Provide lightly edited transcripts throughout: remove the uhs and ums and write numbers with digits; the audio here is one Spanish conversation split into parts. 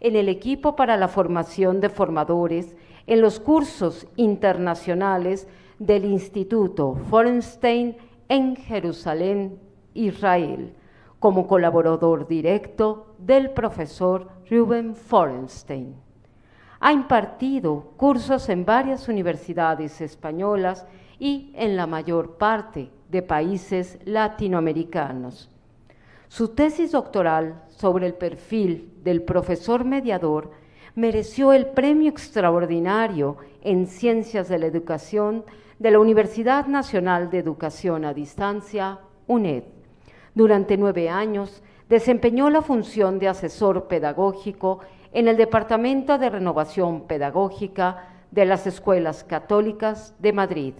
en el equipo para la formación de formadores en los cursos internacionales del Instituto Forenstein en Jerusalén, Israel, como colaborador directo del profesor Ruben Forenstein. Ha impartido cursos en varias universidades españolas y en la mayor parte de países latinoamericanos. Su tesis doctoral sobre el perfil del profesor mediador mereció el Premio Extraordinario en Ciencias de la Educación de la Universidad Nacional de Educación a Distancia, UNED. Durante 9 años desempeñó la función de asesor pedagógico en el Departamento de Renovación Pedagógica de las Escuelas Católicas de Madrid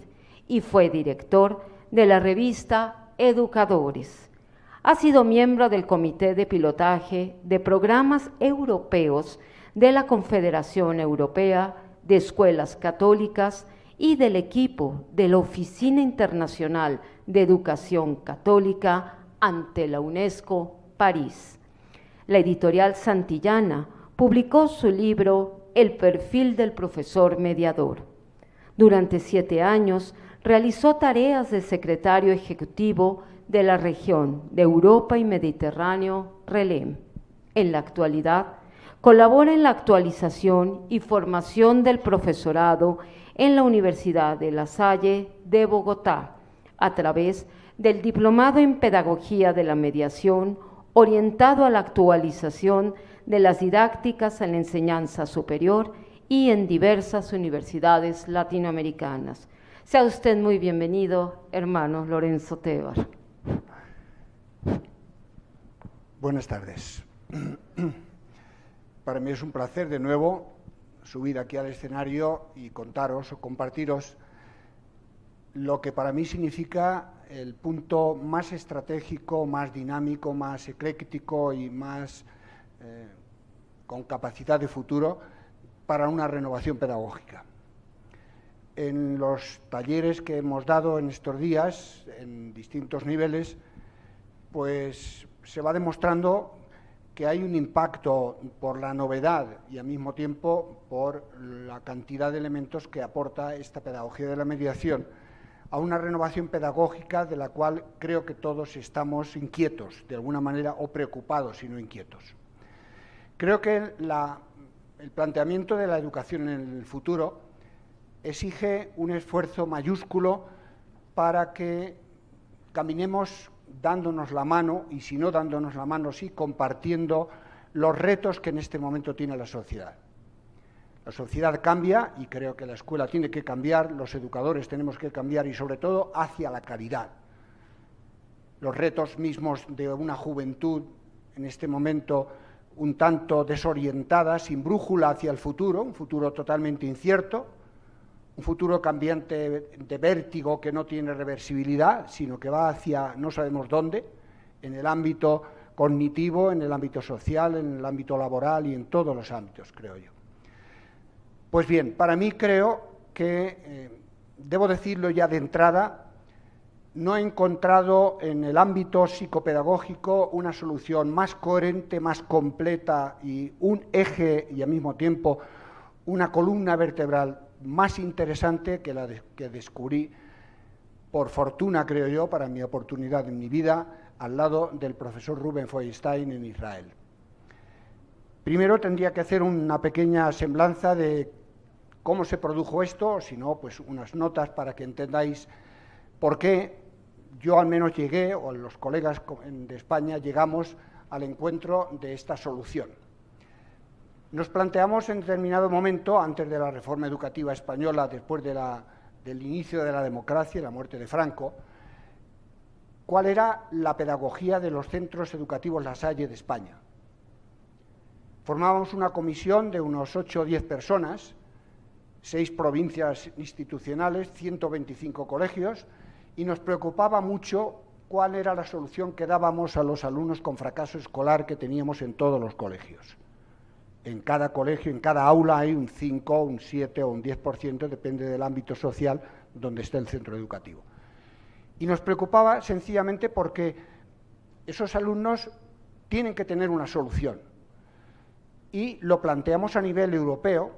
y fue director de la revista Educadores. Ha sido miembro del Comité de Pilotaje de Programas Europeos de la Confederación Europea de Escuelas Católicas y del equipo de la Oficina Internacional de Educación Católica ante la UNESCO, París. La editorial Santillana publicó su libro El perfil del profesor mediador. Durante 7 años realizó tareas de secretario ejecutivo de la región de Europa y Mediterráneo, RELEM. En la actualidad, colabora en la actualización y formación del profesorado en la Universidad de La Salle de Bogotá, a través del Diplomado en Pedagogía de la Mediación, orientado a la actualización de las didácticas en la enseñanza superior y en diversas universidades latinoamericanas. Sea usted muy bienvenido, hermano Lorenzo Tebar. Buenas tardes. Para mí es un placer de nuevo subir aquí al escenario y contaros o compartiros lo que para mí significa el punto más estratégico, más dinámico, más ecléctico y más con capacidad de futuro para una renovación pedagógica. En los talleres que hemos dado en estos días, en distintos niveles, pues se va demostrando que hay un impacto por la novedad y al mismo tiempo por la cantidad de elementos que aporta esta pedagogía de la mediación a una renovación pedagógica de la cual creo que todos estamos inquietos, de alguna manera, o preocupados y no inquietos. Creo que el planteamiento de la educación en el futuro exige un esfuerzo mayúsculo para que caminemos dándonos la mano, y si no dándonos la mano, sí compartiendo los retos que en este momento tiene la sociedad. La sociedad cambia y creo que la escuela tiene que cambiar, los educadores tenemos que cambiar y sobre todo hacia la calidad. Los retos mismos de una juventud en este momento un tanto desorientada, sin brújula hacia el futuro, un futuro totalmente incierto, un futuro cambiante de vértigo que no tiene reversibilidad, sino que va hacia no sabemos dónde, en el ámbito cognitivo, en el ámbito social, en el ámbito laboral y en todos los ámbitos, creo yo. Pues bien, para mí creo que, debo decirlo ya de entrada, no he encontrado en el ámbito psicopedagógico una solución más coherente, más completa y un eje y al mismo tiempo una columna vertebral más interesante que la que descubrí, por fortuna creo yo, para mi oportunidad en mi vida, al lado del profesor Ruben Forenstein en Israel. Primero tendría que hacer una pequeña semblanza de cómo se produjo esto, o si no, pues unas notas para que entendáis por qué yo al menos llegué, o los colegas de España llegamos al encuentro de esta solución. Nos planteamos en determinado momento, antes de la reforma educativa española, después del inicio de la democracia y la muerte de Franco, cuál era la pedagogía de los centros educativos La Salle de España. Formábamos una comisión de unos 8 o 10 personas, 6 provincias institucionales, 125 colegios, y nos preocupaba mucho cuál era la solución que dábamos a los alumnos con fracaso escolar que teníamos en todos los colegios. En cada colegio, en cada aula hay un 5, un 7 o un 10%, depende del ámbito social donde esté el centro educativo. Y nos preocupaba sencillamente porque esos alumnos tienen que tener una solución. y lo planteamos a nivel europeo,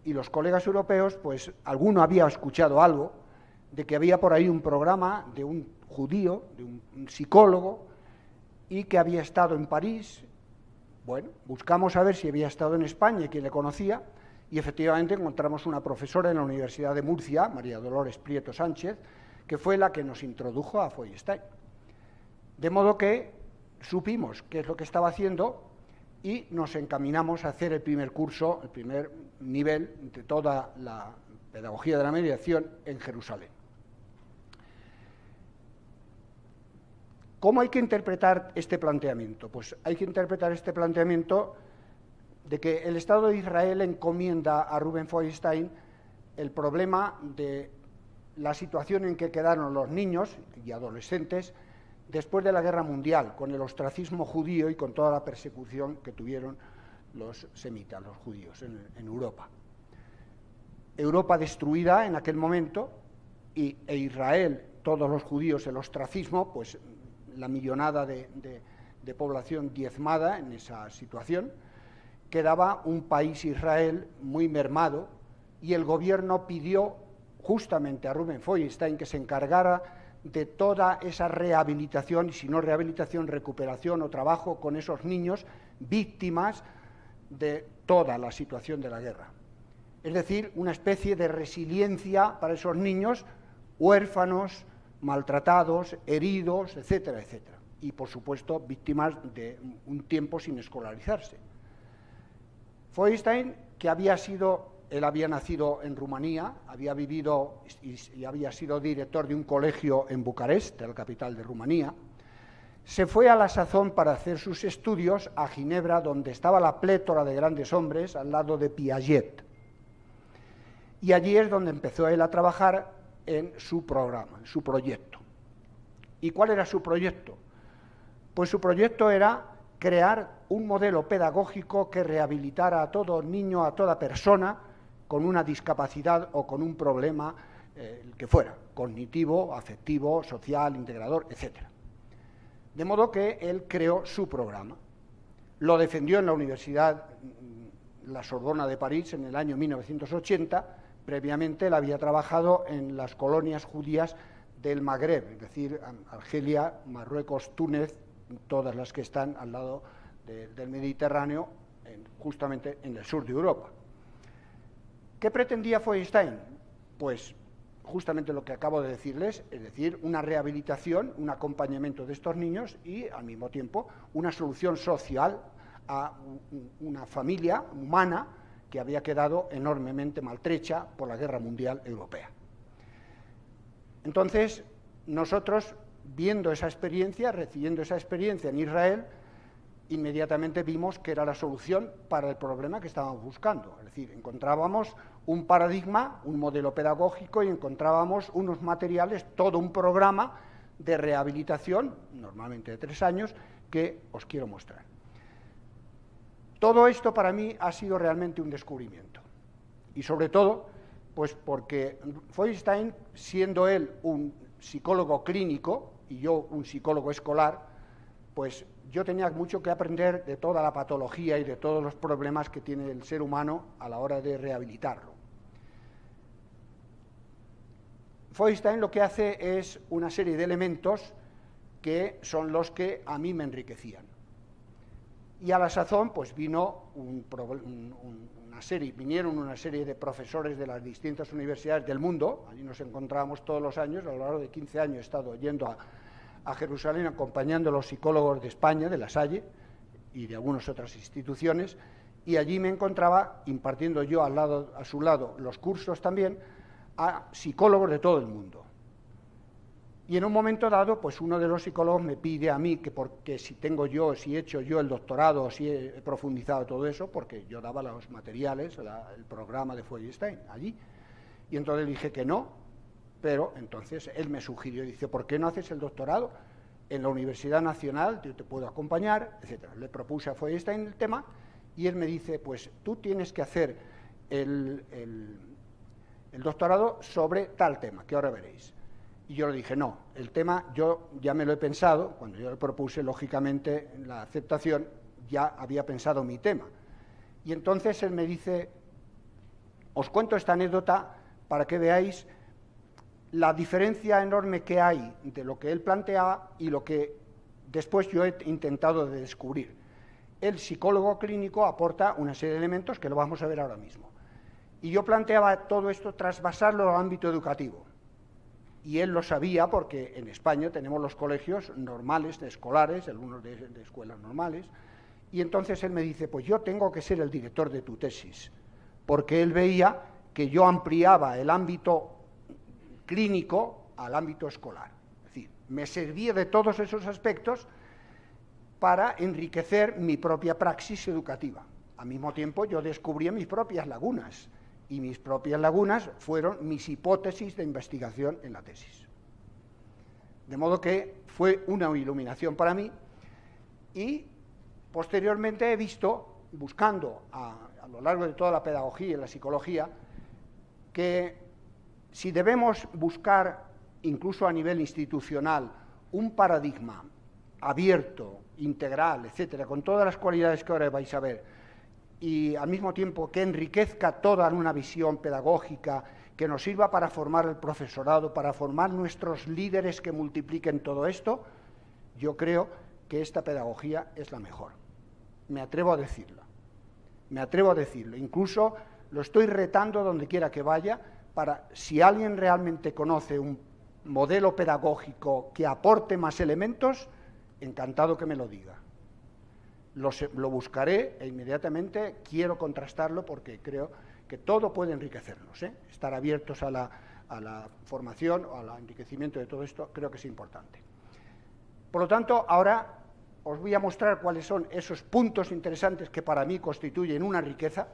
y los colegas europeos, pues alguno había escuchado algo de que había por ahí un programa de un judío, de un psicólogo, y que había estado en París. Bueno, buscamos a ver si había estado en España y quién le conocía, y efectivamente encontramos una profesora en la Universidad de Murcia, María Dolores Prieto Sánchez, que fue la que nos introdujo a Feuerstein. De modo que supimos qué es lo que estaba haciendo y nos encaminamos a hacer el primer curso, el primer nivel de toda la pedagogía de la mediación en Jerusalén. ¿Cómo hay que interpretar este planteamiento? Pues hay que interpretar este planteamiento de que el Estado de Israel encomienda a Ruben Feuerstein el problema de la situación en que quedaron los niños y adolescentes después de la Guerra Mundial, con el ostracismo judío y con toda la persecución que tuvieron los semitas, los judíos, en Europa. Europa destruida en aquel momento, e Israel, todos los judíos, el ostracismo, pues la millonada de población diezmada en esa situación. Quedaba un país, Israel, muy mermado, y el gobierno pidió justamente a Ruben Feuerstein que se encargara de toda esa rehabilitación, y si no rehabilitación, recuperación o trabajo con esos niños víctimas de toda la situación de la guerra. Es decir, una especie de resiliencia para esos niños huérfanos, maltratados, heridos, etcétera, etcétera. Y, por supuesto, víctimas de un tiempo sin escolarizarse. Feuerstein, que él había nacido en Rumanía, había vivido y había sido director de un colegio en Bucarest, la capital de Rumanía, se fue a la sazón para hacer sus estudios a Ginebra, donde estaba la plétora de grandes hombres, al lado de Piaget. Y allí es donde empezó él a trabajar en su programa, en su proyecto. ¿Y cuál era su proyecto? Pues su proyecto era crear un modelo pedagógico que rehabilitara a todo niño, a toda persona con una discapacidad o con un problema, el que fuera, cognitivo, afectivo, social, integrador, etc. De modo que él creó su programa. Lo defendió en la Universidad La Sorbona de París en el año 1980. Previamente él había trabajado en las colonias judías del Magreb, es decir, Argelia, Marruecos, Túnez, todas las que están al lado del Mediterráneo, justamente en el sur de Europa. ¿Qué pretendía Feuerstein? Pues justamente lo que acabo de decirles, es decir, una rehabilitación, un acompañamiento de estos niños y, al mismo tiempo, una solución social a una familia humana que había quedado enormemente maltrecha por la Guerra Mundial Europea. Entonces, nosotros, viendo esa experiencia, recibiendo esa experiencia en Israel, inmediatamente vimos que era la solución para el problema que estábamos buscando. Es decir, encontrábamos un paradigma, un modelo pedagógico y encontrábamos unos materiales, todo un programa de rehabilitación, normalmente de 3 años, que os quiero mostrar. Todo esto para mí ha sido realmente un descubrimiento. Y sobre todo, pues porque Feuerstein, siendo él un psicólogo clínico y yo un psicólogo escolar, pues yo tenía mucho que aprender de toda la patología y de todos los problemas que tiene el ser humano a la hora de rehabilitarlo. Feuerstein lo que hace es una serie de elementos que son los que a mí me enriquecían. Y a la sazón, pues vinieron una serie de profesores de las distintas universidades del mundo. Allí nos encontrábamos todos los años. A lo largo de 15 años he estado yendo a Jerusalén acompañando a los psicólogos de España, de La Salle y de algunas otras instituciones, y allí me encontraba impartiendo yo a su lado los cursos también a psicólogos de todo el mundo. Y en un momento dado, pues uno de los psicólogos me pide a mí que porque si he hecho yo el doctorado, si he profundizado todo eso, porque yo daba los materiales, el programa de Feuerstein allí. Y entonces dije que no, pero entonces él me sugirió, dice, ¿por qué no haces el doctorado en la Universidad Nacional? Yo te puedo acompañar, etcétera. Le propuse a Feuerstein el tema y él me dice, pues tú tienes que hacer el doctorado sobre tal tema, que ahora veréis. Y yo le dije, no, el tema yo ya me lo he pensado, cuando yo le propuse, lógicamente, la aceptación, ya había pensado mi tema. Y entonces él me dice, os cuento esta anécdota para que veáis la diferencia enorme que hay de lo que él planteaba y lo que después yo he intentado de descubrir. El psicólogo clínico aporta una serie de elementos que lo vamos a ver ahora mismo. Y yo planteaba todo esto trasvasarlo al ámbito educativo. Y él lo sabía porque en España tenemos los colegios normales, escolares, algunos de escuelas normales, y entonces él me dice, pues yo tengo que ser el director de tu tesis, porque él veía que yo ampliaba el ámbito clínico al ámbito escolar. Es decir, me servía de todos esos aspectos para enriquecer mi propia praxis educativa. Al mismo tiempo yo descubría mis propias lagunas, y mis propias lagunas fueron mis hipótesis de investigación en la tesis. De modo que fue una iluminación para mí, y posteriormente he visto, buscando a lo largo de toda la pedagogía y la psicología, que si debemos buscar, incluso a nivel institucional, un paradigma abierto, integral, etcétera, con todas las cualidades que ahora vais a ver, y al mismo tiempo que enriquezca toda una visión pedagógica, que nos sirva para formar el profesorado, para formar nuestros líderes que multipliquen todo esto, yo creo que esta pedagogía es la mejor. Me atrevo a decirlo. Me atrevo a decirlo. Incluso lo estoy retando donde quiera que vaya, para, si alguien realmente conoce un modelo pedagógico que aporte más elementos, encantado que me lo diga. Lo buscaré e inmediatamente quiero contrastarlo porque creo que todo puede enriquecernos, ¿eh? Estar abiertos a la formación o al enriquecimiento de todo esto creo que es importante. Por lo tanto, ahora os voy a mostrar cuáles son esos puntos interesantes que para mí constituyen una riqueza.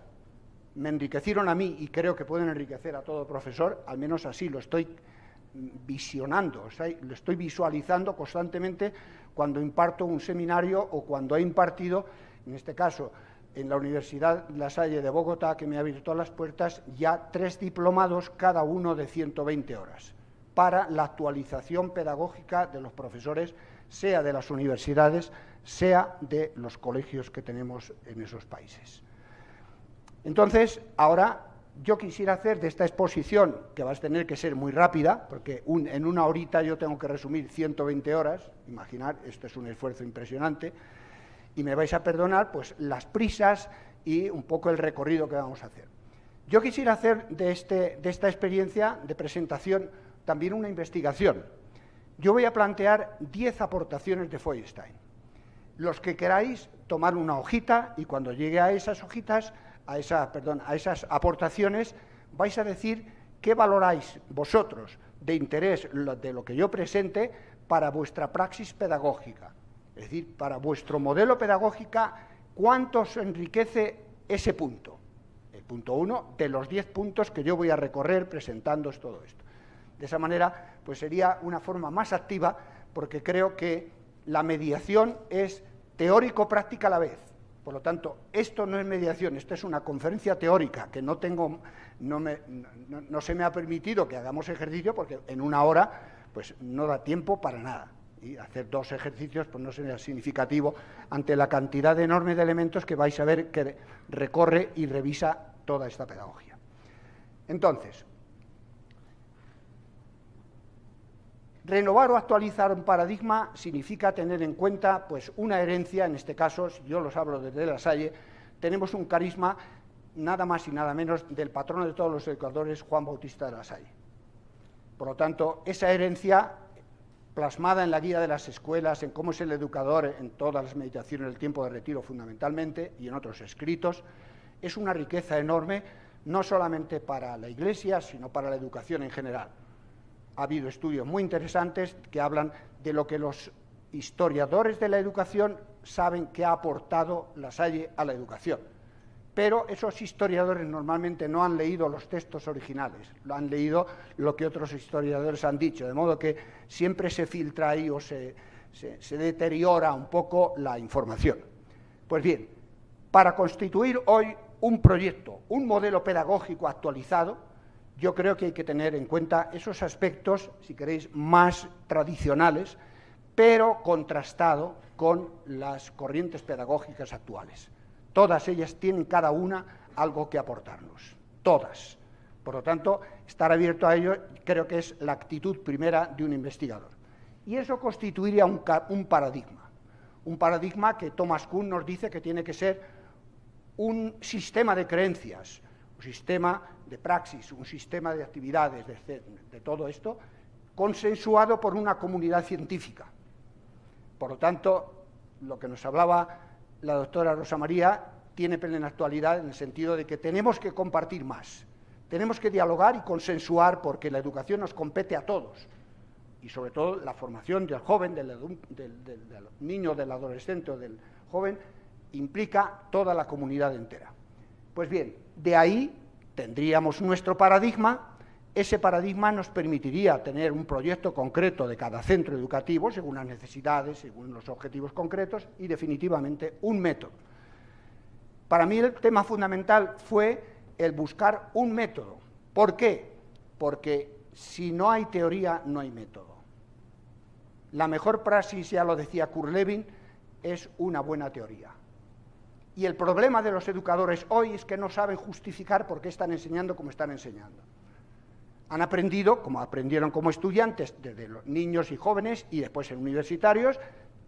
Me enriquecieron a mí y creo que pueden enriquecer a todo profesor, al menos así lo estoy visionando, o sea, lo estoy visualizando constantemente cuando imparto un seminario o cuando he impartido, en este caso, en la Universidad La Salle de Bogotá, que me ha abierto las puertas, ya 3 diplomados, cada uno de 120 horas, para la actualización pedagógica de los profesores, sea de las universidades, sea de los colegios que tenemos en esos países. Entonces, ahora yo quisiera hacer de esta exposición, que va a tener que ser muy rápida, porque en una horita yo tengo que resumir 120 horas, imaginar, esto es un esfuerzo impresionante, y me vais a perdonar pues las prisas y un poco el recorrido que vamos a hacer. Yo quisiera hacer de esta experiencia de presentación también una investigación. Yo voy a plantear 10 aportaciones de Feuerstein. Los que queráis, tomar una hojita y cuando llegue a esas hojitas, a esas aportaciones, vais a decir qué valoráis vosotros de interés de lo que yo presente para vuestra praxis pedagógica. Es decir, para vuestro modelo pedagógico, ¿cuánto os enriquece ese punto? El punto 1 de los 10 puntos que yo voy a recorrer presentándoos todo esto. De esa manera, pues sería una forma más activa, porque creo que la mediación es teórico-práctica a la vez. Por lo tanto, esto no es mediación, esto es una conferencia teórica que no se me ha permitido que hagamos ejercicio porque en una hora pues no da tiempo para nada. Y hacer 2 ejercicios pues no sería significativo ante la cantidad enorme de elementos que vais a ver que recorre y revisa toda esta pedagogía. Entonces, renovar o actualizar un paradigma significa tener en cuenta pues, una herencia, en este caso, si yo los hablo desde La Salle, tenemos un carisma nada más y nada menos del patrono de todos los educadores, Juan Bautista de La Salle. Por lo tanto, esa herencia plasmada en la guía de las escuelas, en cómo es el educador, en todas las meditaciones del tiempo de retiro fundamentalmente y en otros escritos, es una riqueza enorme, no solamente para la Iglesia, sino para la educación en general. Ha habido estudios muy interesantes que hablan de lo que los historiadores de la educación saben que ha aportado La Salle a la educación. Pero esos historiadores normalmente no han leído los textos originales, lo han leído lo que otros historiadores han dicho, de modo que siempre se filtra ahí o se deteriora un poco la información. Pues bien, para constituir hoy un proyecto, un modelo pedagógico actualizado, yo creo que hay que tener en cuenta esos aspectos, si queréis, más tradicionales, pero contrastado con las corrientes pedagógicas actuales. Todas ellas tienen cada una algo que aportarnos, todas. Por lo tanto, estar abierto a ello creo que es la actitud primera de un investigador. Y eso constituiría un paradigma que Thomas Kuhn nos dice que tiene que ser un sistema de creencias, un sistema de praxis, un sistema de actividades, de todo esto, consensuado por una comunidad científica. Por lo tanto, lo que nos hablaba la doctora Rosa María tiene plena actualidad en el sentido de que tenemos que compartir más, tenemos que dialogar y consensuar porque la educación nos compete a todos y sobre todo la formación del joven, del niño, del adolescente o del joven implica toda la comunidad entera. Pues bien, de ahí tendríamos nuestro paradigma. Ese paradigma nos permitiría tener un proyecto concreto de cada centro educativo, según las necesidades, según los objetivos concretos, y definitivamente un método. Para mí el tema fundamental fue el buscar un método. ¿Por qué? Porque si no hay teoría, no hay método. La mejor praxis, ya lo decía Kurt Lewin, es una buena teoría. Y el problema de los educadores hoy es que no saben justificar por qué están enseñando como están enseñando. Han aprendido, como aprendieron como estudiantes, desde los niños y jóvenes y después en universitarios,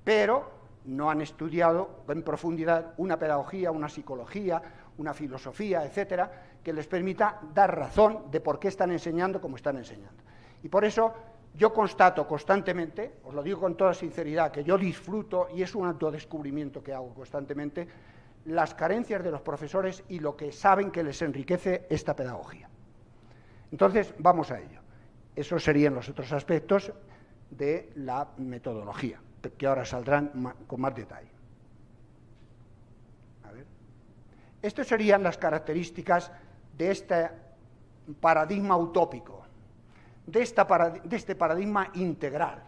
pero no han estudiado en profundidad una pedagogía, una psicología, una filosofía, etcétera, que les permita dar razón de por qué están enseñando como están enseñando. Y por eso yo constato constantemente, os lo digo con toda sinceridad, que yo disfruto, y es un autodescubrimiento que hago constantemente, las carencias de los profesores y lo que saben que les enriquece esta pedagogía. Entonces, vamos a ello. Esos serían los otros aspectos de la metodología, que ahora saldrán con más detalle. A ver. Estas serían las características de este paradigma utópico, de este paradigma integral.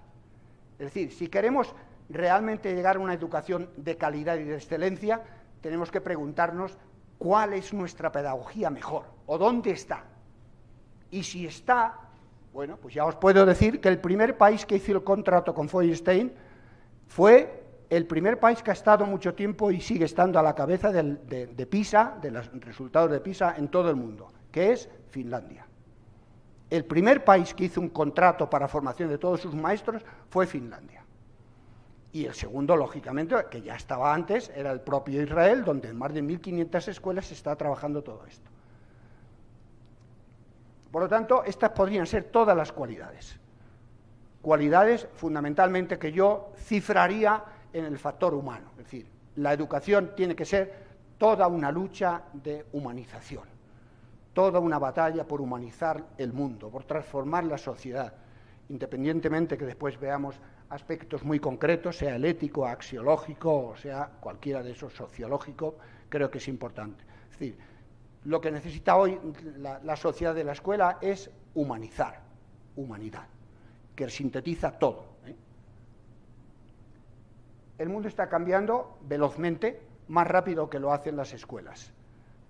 Es decir, si queremos realmente llegar a una educación de calidad y de excelencia, tenemos que preguntarnos cuál es nuestra pedagogía mejor, o dónde está. Y si está, bueno, pues ya os puedo decir que el primer país que hizo el contrato con Feuerstein fue el primer país que ha estado mucho tiempo y sigue estando a la cabeza de PISA, de los resultados de PISA en todo el mundo, que es Finlandia. El primer país que hizo un contrato para formación de todos sus maestros fue Finlandia. Y el segundo, lógicamente, que ya estaba antes, era el propio Israel, donde en más de 1.500 escuelas se está trabajando todo esto. Por lo tanto, estas podrían ser todas las cualidades. Cualidades fundamentalmente que yo cifraría en el factor humano. Es decir, la educación tiene que ser toda una lucha de humanización, toda una batalla por humanizar el mundo, por transformar la sociedad, independientemente que después veamos aspectos muy concretos, sea el ético, axiológico, o sea cualquiera de esos sociológico, creo que es importante. Es decir, lo que necesita hoy la sociedad de la escuela es humanizar, humanidad, que sintetiza todo. El mundo está cambiando velozmente, más rápido que lo hacen las escuelas.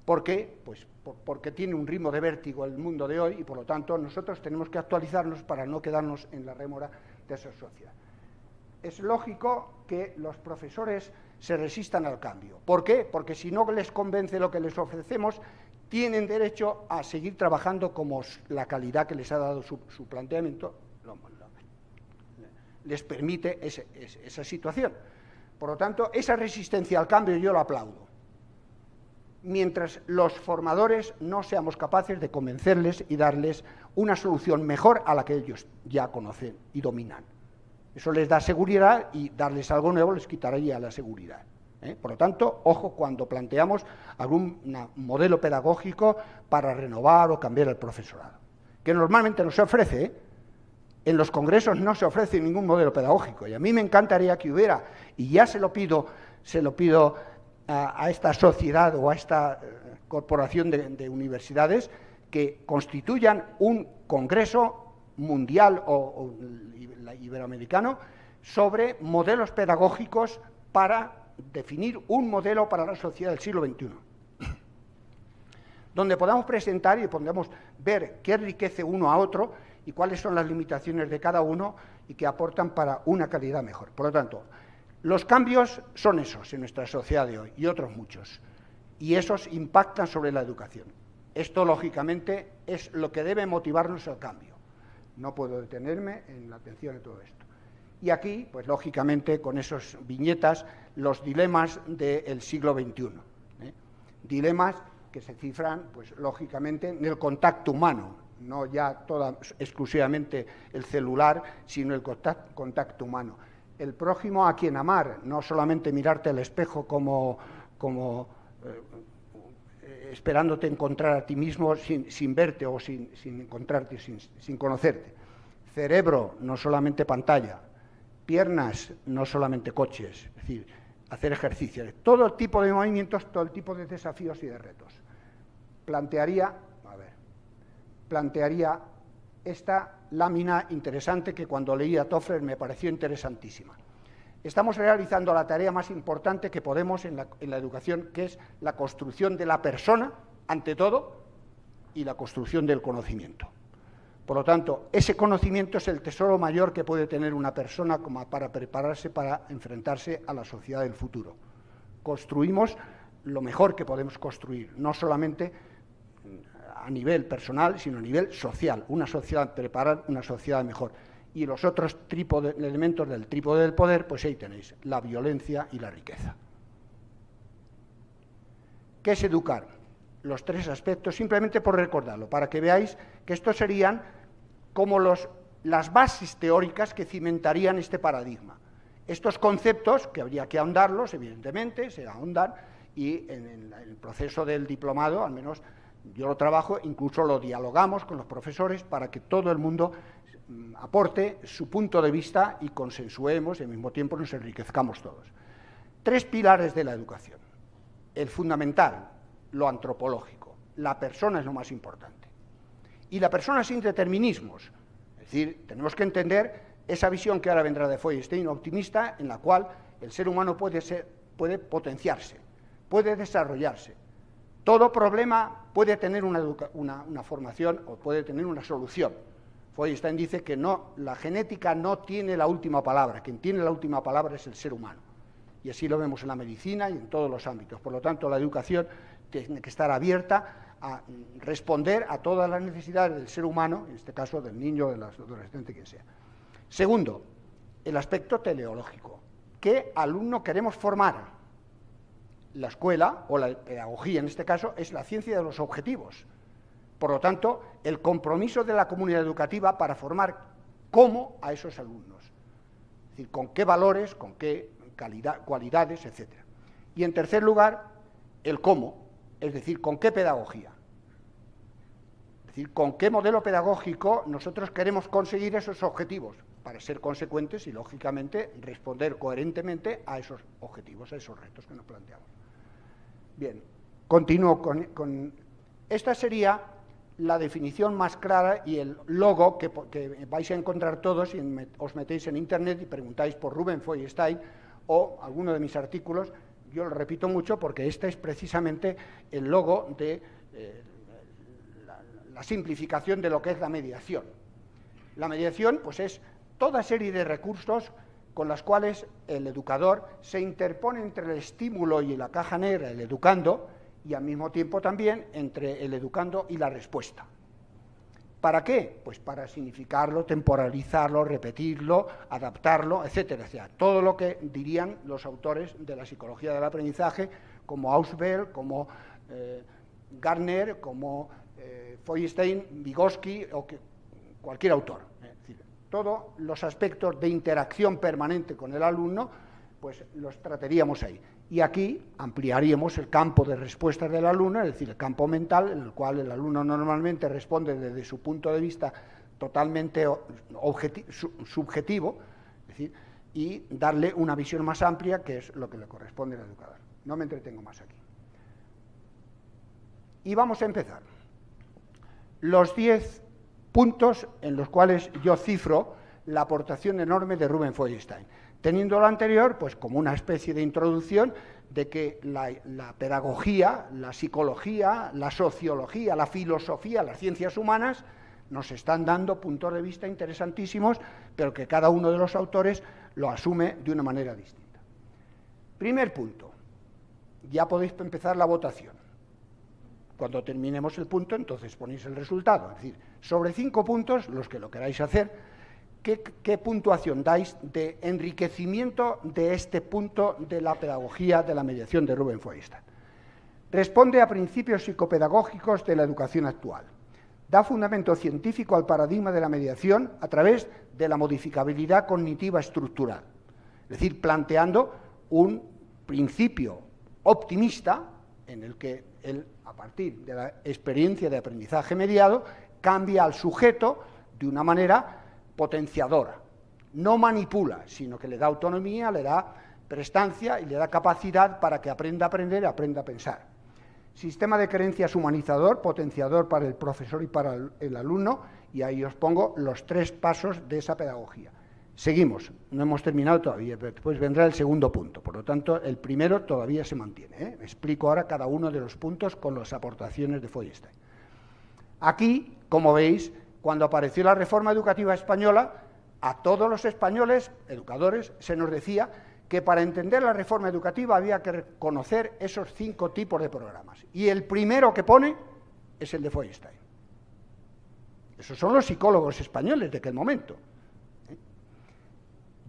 ¿Por qué? Pues porque tiene un ritmo de vértigo el mundo de hoy y por lo tanto nosotros tenemos que actualizarnos para no quedarnos en la rémora de esa sociedad. Es lógico que los profesores se resistan al cambio. ¿Por qué? Porque si no les convence lo que les ofrecemos, tienen derecho a seguir trabajando como la calidad que les ha dado su planteamiento les permite esa situación. Por lo tanto, esa resistencia al cambio yo la aplaudo. Mientras los formadores no seamos capaces de convencerles y darles una solución mejor a la que ellos ya conocen y dominan. Eso les da seguridad y darles algo nuevo les quitaría la seguridad. Por lo tanto, ojo cuando planteamos algún modelo pedagógico para renovar o cambiar el profesorado, que normalmente no se ofrece, en los congresos no se ofrece ningún modelo pedagógico, y a mí me encantaría que hubiera, y ya se lo pido a esta sociedad o a esta corporación de universidades, que constituyan un congreso mundial o iberoamericano sobre modelos pedagógicos para definir un modelo para la sociedad del siglo XXI, donde podamos presentar y podamos ver qué enriquece uno a otro y cuáles son las limitaciones de cada uno y que aportan para una calidad mejor. Por lo tanto, los cambios son esos en nuestra sociedad de hoy y otros muchos. y esos impactan sobre la educación. Esto, lógicamente, es lo que debe motivarnos al cambio. No puedo detenerme en la atención de todo esto. Y aquí, pues lógicamente, con esas viñetas, los dilemas del siglo XXI. Dilemas que se cifran, pues lógicamente, en el contacto humano, no ya exclusivamente el celular, sino el contacto humano. El prójimo a quien amar, no solamente mirarte al espejo como esperándote encontrar a ti mismo sin verte o sin encontrarte, sin conocerte. Cerebro, no solamente pantalla. Piernas, no solamente coches, es decir, hacer ejercicio. Todo el tipo de movimientos, todo el tipo de desafíos y de retos. Plantearía esta lámina interesante que cuando leí a Toffler me pareció interesantísima. Estamos realizando la tarea más importante que podemos en la educación, que es la construcción de la persona, ante todo, y la construcción del conocimiento. Por lo tanto, ese conocimiento es el tesoro mayor que puede tener una persona como para prepararse para enfrentarse a la sociedad del futuro. Construimos lo mejor que podemos construir, no solamente a nivel personal, sino a nivel social. Una sociedad preparada, una sociedad mejor. Y los otros elementos del trípode del poder, pues ahí tenéis, la violencia y la riqueza. ¿Qué es educar? Los tres aspectos, simplemente por recordarlo, para que veáis que estos serían como las bases teóricas que cimentarían este paradigma. Estos conceptos, que habría que ahondarlos, evidentemente, se ahondan, y en el proceso del diplomado, al menos yo lo trabajo, incluso lo dialogamos con los profesores para que todo el mundo aporte su punto de vista y consensuemos y al mismo tiempo nos enriquezcamos todos. Tres pilares de la educación. El fundamental, lo antropológico. La persona es lo más importante. Y la persona sin determinismos. Es decir, tenemos que entender esa visión que ahora vendrá de Feuerstein, optimista, en la cual el ser humano puede potenciarse, puede desarrollarse. Todo problema puede tener una formación o puede tener una solución. Feuerstein dice que no, la genética no tiene la última palabra, quien tiene la última palabra es el ser humano. Y así lo vemos en la medicina y en todos los ámbitos. Por lo tanto, la educación tiene que estar abierta a responder a todas las necesidades del ser humano, en este caso del niño, del adolescente, quien sea. Segundo, el aspecto teleológico. ¿Qué alumno queremos formar? La escuela, o la pedagogía en este caso, es la ciencia de los objetivos. Por lo tanto, el compromiso de la comunidad educativa para formar cómo a esos alumnos. Es decir, con qué valores, con qué cualidades, etc. Y en tercer lugar, el cómo, es decir, con qué pedagogía. Es decir, con qué modelo pedagógico nosotros queremos conseguir esos objetivos para ser consecuentes y, lógicamente, responder coherentemente a esos objetivos, a esos retos que nos planteamos. Bien, continúo con esta sería la definición más clara y el logo que vais a encontrar todos si os metéis en internet y preguntáis por Ruben Feuerstein o alguno de mis artículos. Yo lo repito mucho porque este es precisamente el logo de la simplificación de lo que es la mediación. La mediación, pues, es toda serie de recursos con las cuales el educador se interpone entre el estímulo y la caja negra, el educando, y al mismo tiempo también entre el educando y la respuesta. ¿Para qué? Pues para significarlo, temporalizarlo, repetirlo, adaptarlo, etcétera, etcétera. Todo lo que dirían los autores de la psicología del aprendizaje, como Ausubel, como Gardner, como Feuerstein, Vygotsky o cualquier autor. Es decir, todos los aspectos de interacción permanente con el alumno, pues los trataríamos ahí. Y aquí ampliaríamos el campo de respuestas del alumno, es decir, el campo mental, en el cual el alumno normalmente responde desde su punto de vista totalmente subjetivo, es decir, y darle una visión más amplia, que es lo que le corresponde al educador. No me entretengo más aquí. Y vamos a empezar. Los 10 puntos en los cuales yo cifro la aportación enorme de Ruben Feuerstein. Teniendo lo anterior, pues como una especie de introducción de que la pedagogía, la psicología, la sociología, la filosofía, las ciencias humanas nos están dando puntos de vista interesantísimos, pero que cada uno de los autores lo asume de una manera distinta. Primer punto, ya podéis empezar la votación. Cuando terminemos el punto, entonces ponéis el resultado. Es decir, sobre 5 puntos, los que lo queráis hacer, ¿qué puntuación dais de enriquecimiento de este punto de la pedagogía de la mediación de Ruben Feuerstein? Responde a principios psicopedagógicos de la educación actual. Da fundamento científico al paradigma de la mediación a través de la modificabilidad cognitiva estructural. Es decir, planteando un principio optimista en el que él, a partir de la experiencia de aprendizaje mediado, cambia al sujeto de una manera potenciadora. No manipula, sino que le da autonomía, le da prestancia y le da capacidad para que aprenda a aprender y aprenda a pensar. Sistema de creencias humanizador, potenciador para el profesor y para el alumno, y ahí os pongo los 3 pasos de esa pedagogía. Seguimos, no hemos terminado todavía, pero después vendrá el segundo punto, por lo tanto el primero todavía se mantiene. Explico ahora cada uno de los puntos con las aportaciones de Feuerstein. Aquí, como veis, cuando apareció la reforma educativa española, a todos los españoles, educadores, se nos decía que para entender la reforma educativa había que conocer esos 5 tipos de programas. Y el primero que pone es el de Feuerstein. Esos son los psicólogos españoles de aquel momento.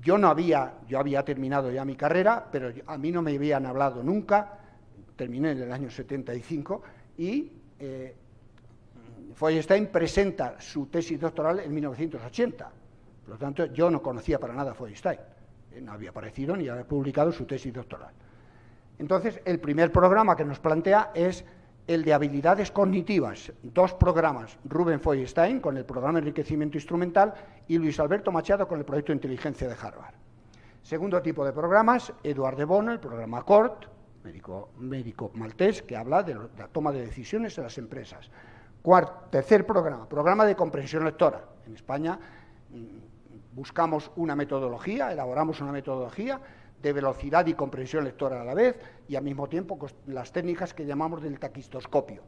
Yo había terminado ya mi carrera, pero a mí no me habían hablado nunca, terminé en el año 75, y Feuerstein presenta su tesis doctoral en 1980. Por lo tanto, yo no conocía para nada a Feuerstein. No había aparecido ni había publicado su tesis doctoral. Entonces, el primer programa que nos plantea es el de habilidades cognitivas. 2 programas, Ruben Feuerstein con el programa de enriquecimiento instrumental y Luis Alberto Machado con el proyecto de inteligencia de Harvard. Segundo tipo de programas, Eduard de Bono, el programa CORT, médico maltés, que habla de la toma de decisiones en las empresas. Tercer programa, programa de comprensión lectora. En España buscamos una metodología, elaboramos una metodología de velocidad y comprensión lectora a la vez, y al mismo tiempo las técnicas que llamamos del taquistoscopio.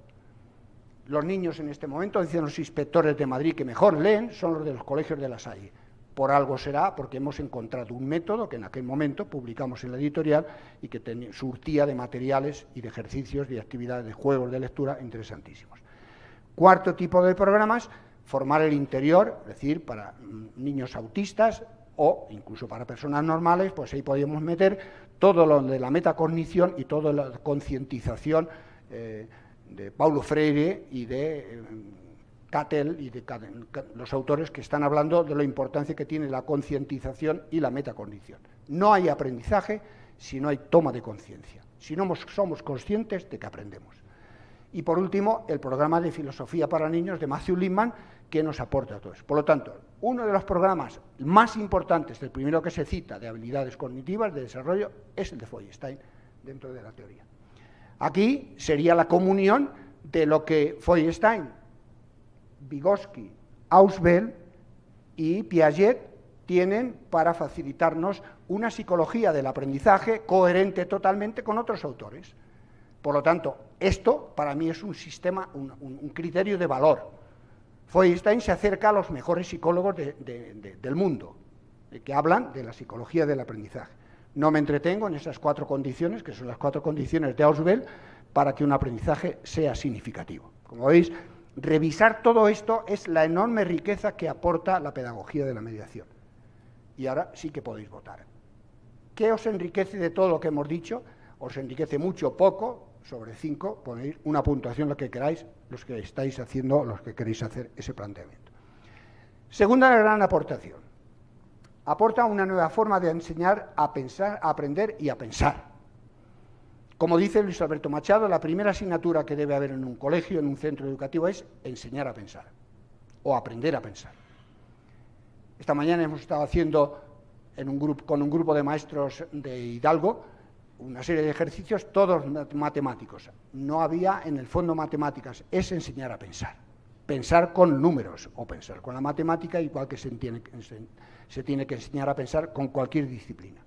Los niños en este momento, dicen los inspectores de Madrid, que mejor leen son los de los colegios de La Salle. Por algo será, porque hemos encontrado un método que en aquel momento publicamos en la editorial y que surtía de materiales y de ejercicios, de actividades, de juegos de lectura interesantísimos. Cuarto tipo de programas, formar el interior, es decir, para niños autistas o incluso para personas normales, pues ahí podíamos meter todo lo de la metacognición y toda la concientización de Paulo Freire y de Cattell y de los autores que están hablando de la importancia que tiene la concientización y la metacognición. No hay aprendizaje si no hay toma de conciencia, si no somos conscientes de que aprendemos. Y por último, el programa de filosofía para niños de Matthew Lipman, que nos aporta todo eso. Por lo tanto, uno de los programas más importantes, el primero que se cita, de habilidades cognitivas, de desarrollo, es el de Feuerstein, dentro de la teoría. Aquí sería la comunión de lo que Feuerstein, Vygotsky, Ausubel y Piaget tienen para facilitarnos una psicología del aprendizaje coherente totalmente con otros autores. Por lo tanto, esto para mí es un sistema, un criterio de valor. Feuerstein se acerca a los mejores psicólogos del mundo, que hablan de la psicología del aprendizaje. No me entretengo en esas 4 condiciones, que son las 4 condiciones de Ausubel, para que un aprendizaje sea significativo. Como veis, revisar todo esto es la enorme riqueza que aporta la pedagogía de la mediación. Y ahora sí que podéis votar. ¿Qué os enriquece de todo lo que hemos dicho? Os enriquece mucho o poco. Sobre 5, ponéis una puntuación, lo que queráis, los que estáis haciendo, los que queréis hacer ese planteamiento. Segunda gran aportación. Aporta una nueva forma de enseñar a pensar, a aprender y a pensar. Como dice Luis Alberto Machado, la primera asignatura que debe haber en un colegio, en un centro educativo, es enseñar a pensar o aprender a pensar. Esta mañana hemos estado haciendo con un grupo de maestros de Hidalgo una serie de ejercicios, todos matemáticos. No había en el fondo matemáticas, es enseñar a pensar. Pensar con números o pensar con la matemática, igual que se tiene que enseñar a pensar con cualquier disciplina.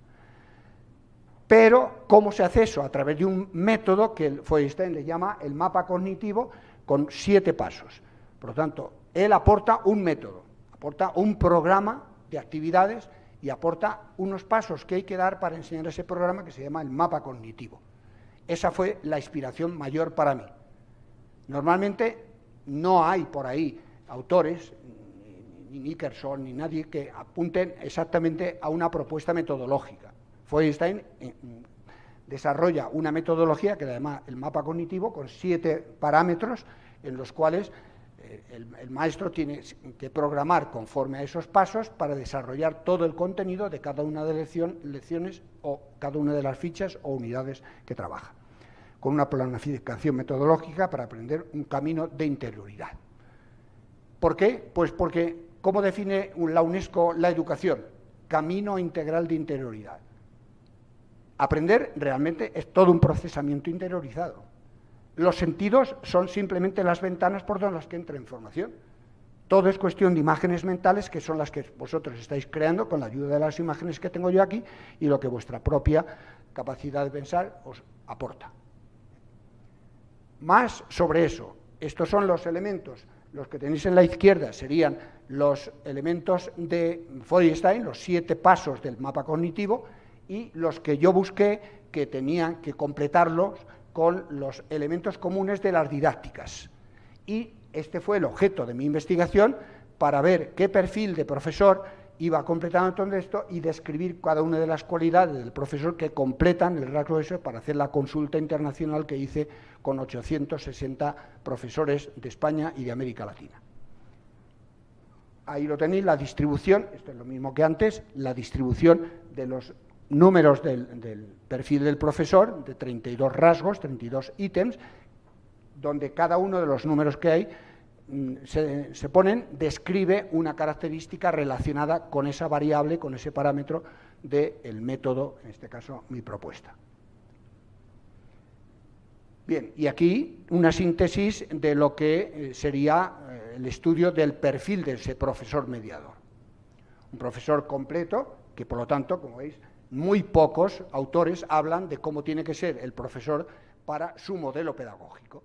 Pero, ¿cómo se hace eso? A través de un método que Feuerstein le llama el mapa cognitivo, con 7 pasos. Por lo tanto, él aporta un método, aporta un programa de actividades y aporta unos pasos que hay que dar para enseñar ese programa que se llama el mapa cognitivo. Esa fue la inspiración mayor para mí. Normalmente no hay por ahí autores, ni Nickerson, ni nadie que apunten exactamente a una propuesta metodológica. Feuerstein desarrolla una metodología que además el mapa cognitivo con 7 parámetros en los cuales el maestro tiene que programar conforme a esos pasos para desarrollar todo el contenido de cada una de lecciones o cada una de las fichas o unidades que trabaja, con una planificación metodológica para aprender un camino de interioridad. ¿Por qué? Pues porque, ¿cómo define la UNESCO la educación? Camino integral de interioridad. Aprender realmente es todo un procesamiento interiorizado. Los sentidos son simplemente las ventanas por donde las que entra información. Todo es cuestión de imágenes mentales, que son las que vosotros estáis creando con la ayuda de las imágenes que tengo yo aquí y lo que vuestra propia capacidad de pensar os aporta. Más sobre eso, estos son los elementos, los que tenéis en la izquierda serían los elementos de Feuerstein, los 7 pasos del mapa cognitivo, y los que yo busqué que tenían que completarlos con los elementos comunes de las didácticas. Y este fue el objeto de mi investigación para ver qué perfil de profesor iba completando todo esto y describir cada una de las cualidades del profesor que completan el rasgo de eso para hacer la consulta internacional que hice con 860 profesores de España y de América Latina. Ahí lo tenéis, la distribución, esto es lo mismo que antes, la distribución de los números del perfil del profesor, de 32 rasgos, 32 ítems, donde cada uno de los números que hay se ponen, describe una característica relacionada con esa variable, con ese parámetro del método, en este caso mi propuesta. Bien, y aquí una síntesis de lo que sería el estudio del perfil de ese profesor mediador. Un profesor completo que, por lo tanto, como veis, muy pocos autores hablan de cómo tiene que ser el profesor para su modelo pedagógico.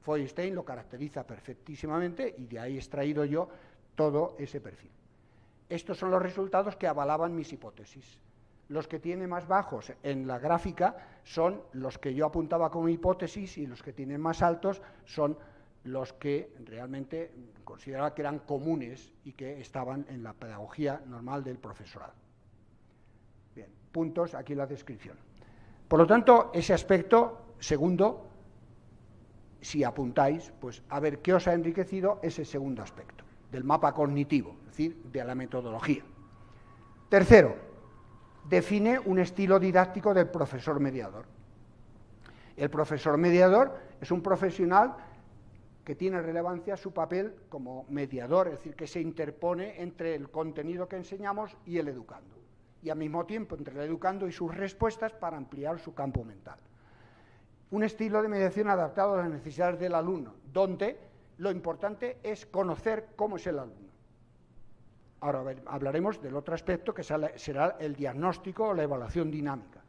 Feuerstein lo caracteriza perfectísimamente y de ahí he extraído yo todo ese perfil. Estos son los resultados que avalaban mis hipótesis. Los que tienen más bajos en la gráfica son los que yo apuntaba como hipótesis y los que tienen más altos son los que realmente consideraba que eran comunes y que estaban en la pedagogía normal del profesorado. Bien, puntos aquí en la descripción. Por lo tanto, ese aspecto segundo, si apuntáis, pues a ver qué os ha enriquecido ese segundo aspecto, del mapa cognitivo, es decir, de la metodología. Tercero, define un estilo didáctico del profesor mediador. El profesor mediador es un profesional que tiene relevancia su papel como mediador, es decir, que se interpone entre el contenido que enseñamos y el educando, y al mismo tiempo entre el educando y sus respuestas para ampliar su campo mental. Un estilo de mediación adaptado a las necesidades del alumno, donde lo importante es conocer cómo es el alumno. Ahora hablaremos del otro aspecto que será el diagnóstico o la evaluación dinámica.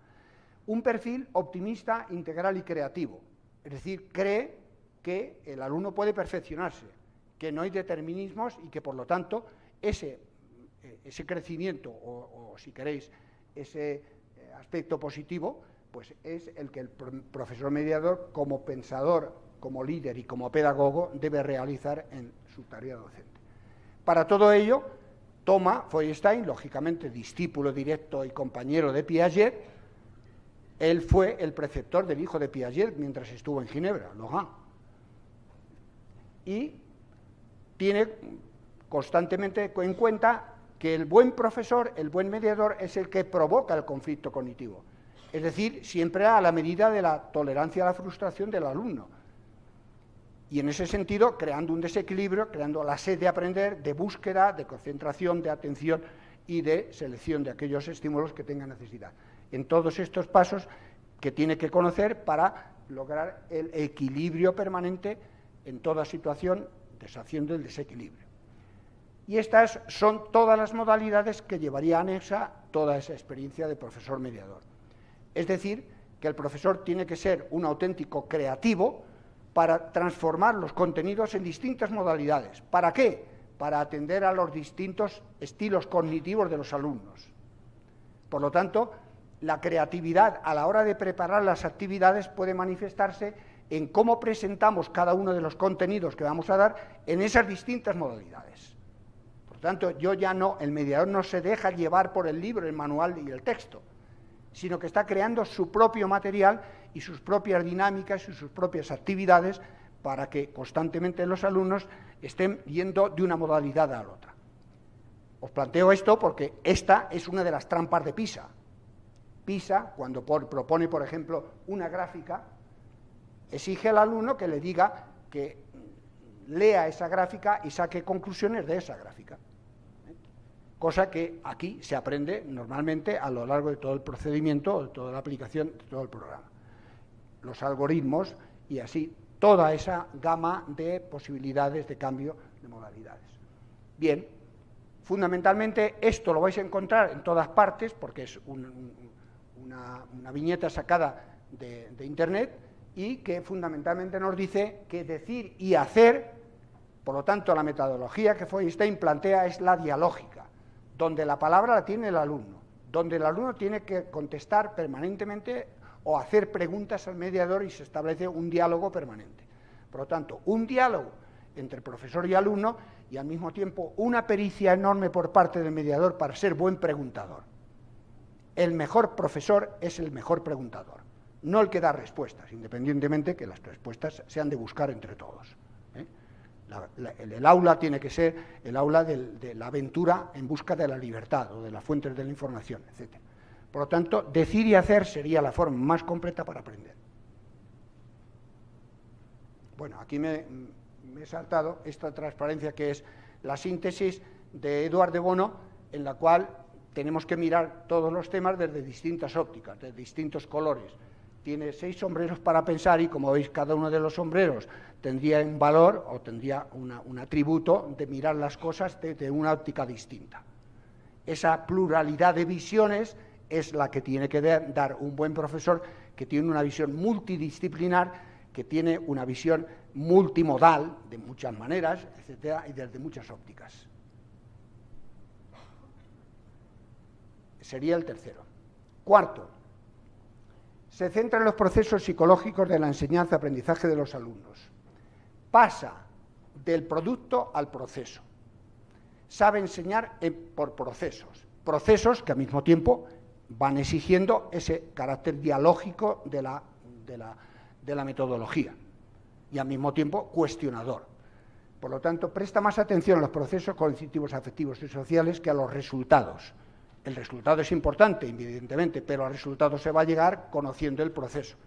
Un perfil optimista, integral y creativo, es decir, cree que el alumno puede perfeccionarse, que no hay determinismos y que por lo tanto ese crecimiento o si queréis ese aspecto positivo pues es el que el profesor mediador como pensador, como líder y como pedagogo debe realizar en su tarea docente. Para todo ello toma Feuerstein, lógicamente discípulo directo y compañero de Piaget. Él fue el preceptor del hijo de Piaget mientras estuvo en Ginebra, Laurent. Y tiene constantemente en cuenta que el buen profesor, el buen mediador, es el que provoca el conflicto cognitivo. Es decir, siempre a la medida de la tolerancia a la frustración del alumno. Y en ese sentido, creando un desequilibrio, creando la sed de aprender, de búsqueda, de concentración, de atención y de selección de aquellos estímulos que tengan necesidad. En todos estos pasos que tiene que conocer para lograr el equilibrio permanente en toda situación, deshaciendo el desequilibrio. Y estas son todas las modalidades que llevaría anexa toda esa experiencia de profesor mediador. Es decir, que el profesor tiene que ser un auténtico creativo para transformar los contenidos en distintas modalidades. ¿Para qué? Para atender a los distintos estilos cognitivos de los alumnos. Por lo tanto, La creatividad a la hora de preparar las actividades puede manifestarse en cómo presentamos cada uno de los contenidos que vamos a dar en esas distintas modalidades. Por tanto, el mediador no se deja llevar por el libro, el manual y el texto, sino que está creando su propio material y sus propias dinámicas y sus propias actividades para que constantemente los alumnos estén yendo de una modalidad a la otra. Os planteo esto porque esta es una de las trampas de PISA. PISA, cuando propone, por ejemplo, una gráfica, exige al alumno que le diga que lea esa gráfica y saque conclusiones de esa gráfica. Cosa que aquí se aprende normalmente a lo largo de todo el procedimiento, de toda la aplicación, de todo el programa. Los algoritmos y así toda esa gama de posibilidades de cambio de modalidades. Bien, fundamentalmente esto lo vais a encontrar en todas partes porque es una viñeta sacada de Internet y que fundamentalmente nos dice que decir y hacer, por lo tanto la metodología que Feuerstein plantea es la dialógica, donde la palabra la tiene el alumno, donde el alumno tiene que contestar permanentemente o hacer preguntas al mediador y se establece un diálogo permanente. Por lo tanto, un diálogo entre profesor y alumno y al mismo tiempo una pericia enorme por parte del mediador para ser buen preguntador. El mejor profesor es el mejor preguntador, no el que da respuestas, independientemente que las respuestas se han de buscar entre todos. El aula tiene que ser el aula de la aventura en busca de la libertad o de las fuentes de la información, etc. Por lo tanto, decir y hacer sería la forma más completa para aprender. Bueno, aquí me he saltado esta transparencia que es la síntesis de Edward de Bono, en la cual tenemos que mirar todos los temas desde distintas ópticas, de distintos colores. Tiene 6 sombreros para pensar y, como veis, cada uno de los sombreros tendría un valor o tendría un atributo de mirar las cosas desde una óptica distinta. Esa pluralidad de visiones es la que tiene que dar un buen profesor, que tiene una visión multidisciplinar, que tiene una visión multimodal, de muchas maneras, etcétera, y desde muchas ópticas. Sería el tercero. Cuarto, se centra en los procesos psicológicos de la enseñanza-aprendizaje de los alumnos. Pasa del producto al proceso. Sabe enseñar por procesos. Procesos que al mismo tiempo van exigiendo ese carácter dialógico de la metodología y al mismo tiempo cuestionador. Por lo tanto, presta más atención a los procesos cognitivos, afectivos y sociales que a los resultados. El resultado es importante, evidentemente, pero al resultado se va a llegar conociendo el proceso.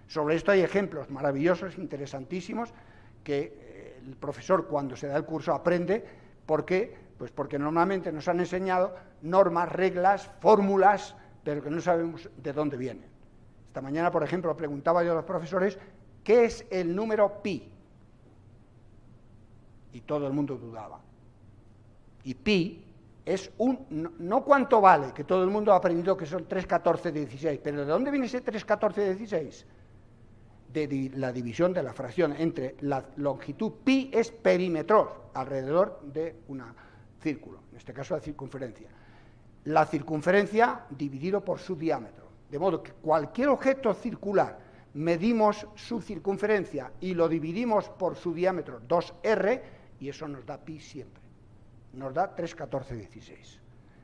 Sobre esto hay ejemplos maravillosos, interesantísimos, que el profesor cuando se da el curso aprende. ¿Por qué? Pues porque normalmente nos han enseñado normas, reglas, fórmulas, pero que no sabemos de dónde vienen. Esta mañana, por ejemplo, preguntaba yo a los profesores, ¿qué es el número pi? Y todo el mundo dudaba. Y pi es no cuánto vale, que todo el mundo ha aprendido que son 3, 14, 16, pero ¿de dónde viene ese 3, 14, 16? De la división de la fracción entre la longitud pi es perímetros, alrededor de un círculo, en este caso la circunferencia. La circunferencia dividido por su diámetro, de modo que cualquier objeto circular medimos su circunferencia y lo dividimos por su diámetro, 2r, y eso nos da pi siempre. Nos da 3, 14, 16.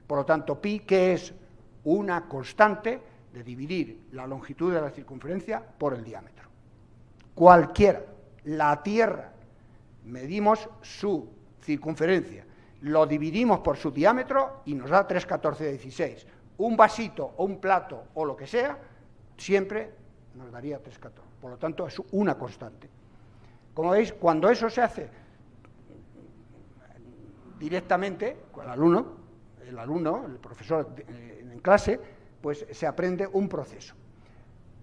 Por lo tanto, pi, que es una constante de dividir la longitud de la circunferencia por el diámetro. Cualquiera, la Tierra, medimos su circunferencia, lo dividimos por su diámetro y nos da 3, 14, 16. Un vasito o un plato o lo que sea, siempre nos daría 3, 14. Por lo tanto, es una constante. Como veis, cuando eso se hace directamente con el alumno, el profesor en clase, pues se aprende un proceso.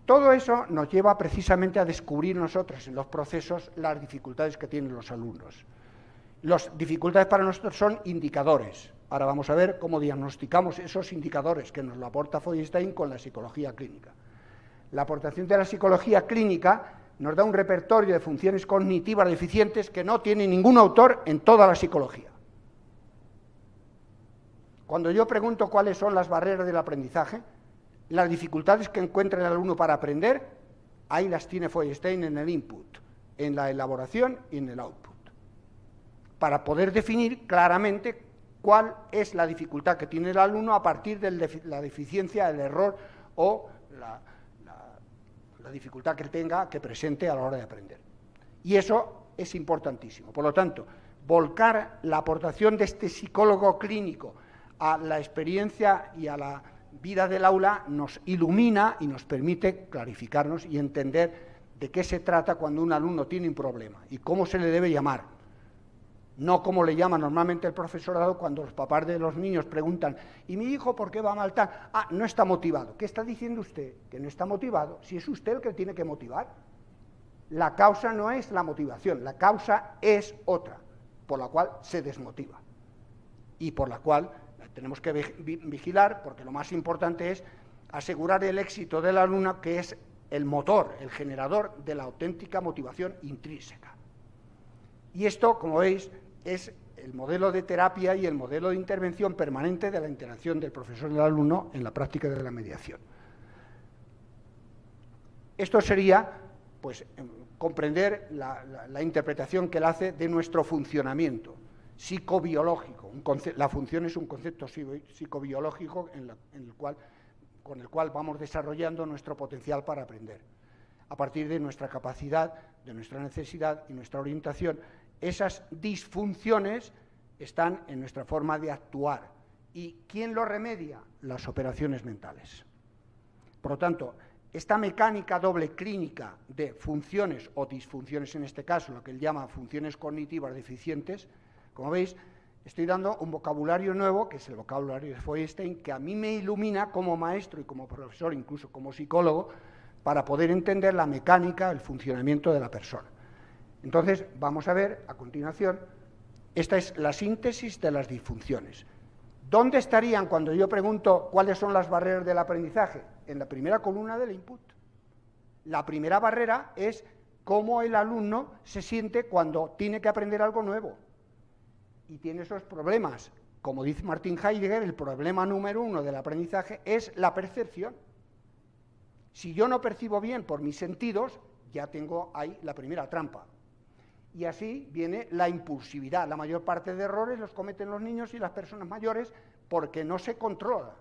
Todo eso nos lleva precisamente a descubrir nosotros en los procesos las dificultades que tienen los alumnos. Las dificultades para nosotros son indicadores. Ahora vamos a ver cómo diagnosticamos esos indicadores que nos lo aporta Feuerstein con la psicología clínica. La aportación de la psicología clínica nos da un repertorio de funciones cognitivas deficientes que no tiene ningún autor en toda la psicología. Cuando yo pregunto cuáles son las barreras del aprendizaje, Las dificultades que encuentra el alumno para aprender, ahí las tiene Feuerstein en el input, en la elaboración y en el output, para poder definir claramente cuál es la dificultad que tiene el alumno a partir de la deficiencia, el error o la dificultad que tenga, que presente a la hora de aprender. Y eso es importantísimo. Por lo tanto, volcar la aportación de este psicólogo clínico a la experiencia y a la vida del aula nos ilumina y nos permite clarificarnos y entender de qué se trata cuando un alumno tiene un problema y cómo se le debe llamar. No como le llama normalmente el profesorado cuando los papás de los niños preguntan ¿y mi hijo por qué va mal tal? Ah, no está motivado. ¿Qué está diciendo usted? Que no está motivado. Si es usted el que tiene que motivar. La causa no es la motivación, la causa es otra, por la cual se desmotiva y por la cual tenemos que vigilar, porque lo más importante es asegurar el éxito del alumno, que es el motor, el generador de la auténtica motivación intrínseca. Y esto, como veis, es el modelo de terapia y el modelo de intervención permanente de la interacción del profesor y del alumno en la práctica de la mediación. Esto sería, pues, comprender la interpretación que él hace de nuestro funcionamiento psicobiológico. La función es un concepto psicobiológico con el cual vamos desarrollando nuestro potencial para aprender. A partir de nuestra capacidad, de nuestra necesidad y nuestra orientación, esas disfunciones están en nuestra forma de actuar. ¿Y quién lo remedia? Las operaciones mentales. Por lo tanto, esta mecánica doble clínica de funciones o disfunciones, en este caso, lo que él llama funciones cognitivas deficientes, como veis, estoy dando un vocabulario nuevo, que es el vocabulario de Feuerstein, que a mí me ilumina como maestro y como profesor, incluso como psicólogo, para poder entender la mecánica, el funcionamiento de la persona. Entonces, vamos a ver a continuación, esta es la síntesis de las disfunciones. ¿Dónde estarían cuando yo pregunto cuáles son las barreras del aprendizaje? En la primera columna del input. La primera barrera es cómo el alumno se siente cuando tiene que aprender algo nuevo. Y tiene esos problemas. Como dice Martin Heidegger, el problema número 1 del aprendizaje es la percepción. Si yo no percibo bien por mis sentidos, ya tengo ahí la primera trampa. Y así viene la impulsividad. La mayor parte de errores los cometen los niños y las personas mayores porque no se controlan.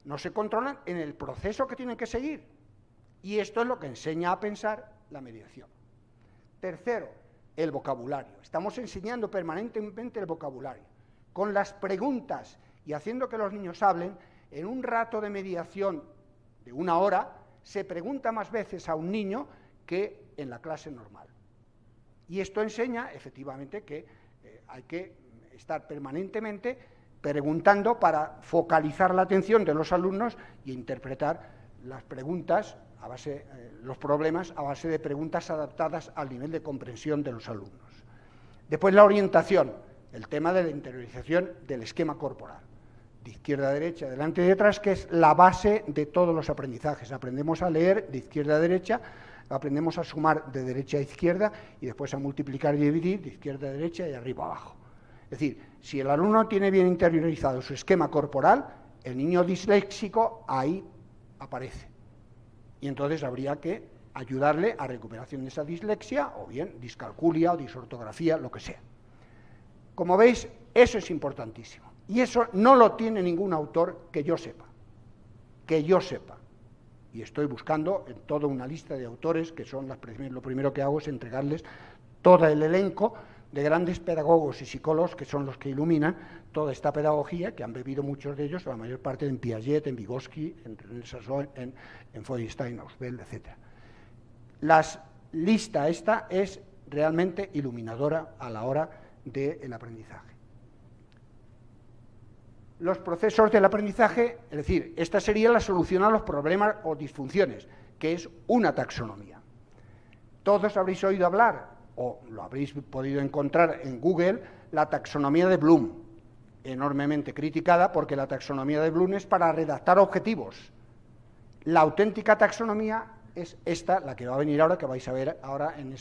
No se controlan en el proceso que tienen que seguir. Y esto es lo que enseña a pensar la mediación. Tercero, el vocabulario. Estamos enseñando permanentemente el vocabulario. Con las preguntas y haciendo que los niños hablen, en un rato de mediación de 1 hora, se pregunta más veces a un niño que en la clase normal. Y esto enseña, efectivamente, que hay que estar permanentemente preguntando para focalizar la atención de los alumnos e interpretar las preguntas, los problemas a base de preguntas adaptadas al nivel de comprensión de los alumnos. Después la orientación, el tema de la interiorización del esquema corporal, de izquierda a derecha, delante y detrás, que es la base de todos los aprendizajes. Aprendemos a leer de izquierda a derecha, aprendemos a sumar de derecha a izquierda y después a multiplicar y dividir de izquierda a derecha y arriba a abajo. Es decir, si el alumno tiene bien interiorizado su esquema corporal, el niño disléxico ahí aparece. Y entonces habría que ayudarle a recuperación de esa dislexia, o bien discalculia o disortografía, lo que sea. Como veis, eso es importantísimo. Y eso no lo tiene ningún autor que yo sepa. Que yo sepa. Y estoy buscando en toda una lista de autores que son lo primero que hago es entregarles todo el elenco de grandes pedagogos y psicólogos que son los que iluminan toda esta pedagogía, que han bebido muchos de ellos, la mayor parte en Piaget, en Vygotsky, en René Chasson, en Feuerstein, Ausubel, etc. La lista esta es realmente iluminadora a la hora del aprendizaje. Los procesos del aprendizaje, es decir, esta sería la solución a los problemas o disfunciones, que es una taxonomía. Todos habréis oído hablar, o lo habréis podido encontrar en Google, la taxonomía de Bloom, enormemente criticada porque la taxonomía de Bloom es para redactar objetivos. La auténtica taxonomía es esta, la que va a venir ahora, que vais a ver ahora en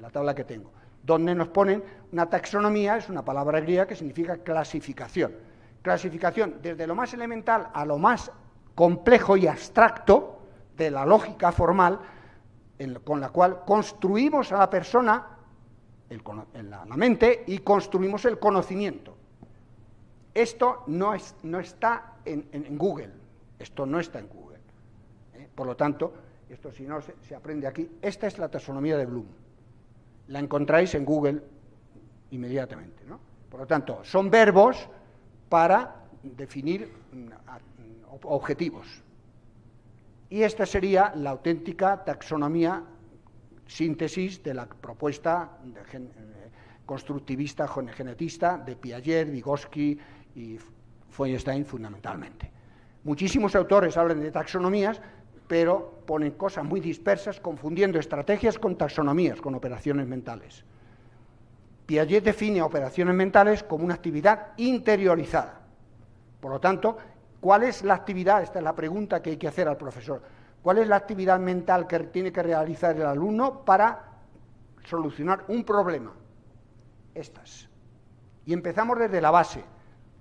la tabla que tengo, donde nos ponen una taxonomía, es una palabra griega que significa clasificación. Clasificación desde lo más elemental a lo más complejo y abstracto de la formal con la cual construimos a la persona en la mente y construimos el conocimiento. Esto no está en Google, esto no está en Google. Por lo tanto, esto si no se aprende aquí. Esta es la taxonomía de Bloom. La encontráis en Google inmediatamente, ¿no? Por lo tanto, son verbos para definir objetivos. Y esta sería la auténtica taxonomía, síntesis de la propuesta constructivista, genetista de Piaget, Vygotsky y Feuerstein fundamentalmente. Muchísimos autores hablan de taxonomías, pero ponen cosas muy dispersas, confundiendo estrategias con taxonomías, con operaciones mentales. Piaget define operaciones mentales como una actividad interiorizada. Por lo tanto, ¿cuál es la actividad? Esta es la pregunta que hay que hacer al profesor. ¿Cuál es la actividad mental que tiene que realizar el alumno para solucionar un problema? Estas. Y empezamos desde la base.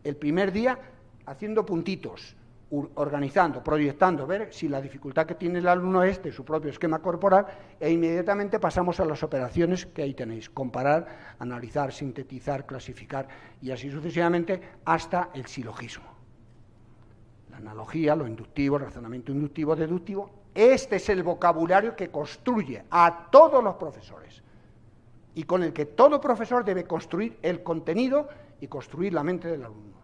El primer día haciendo puntitos, organizando, proyectando, ver si la dificultad que tiene el alumno es de su propio esquema corporal, e inmediatamente pasamos a las operaciones que ahí tenéis: comparar, analizar, sintetizar, clasificar, y así sucesivamente hasta el silogismo. La analogía, lo inductivo, el razonamiento inductivo, deductivo. Este es el vocabulario que construye a todos los profesores y con el que todo profesor debe construir el contenido y construir la mente del alumno.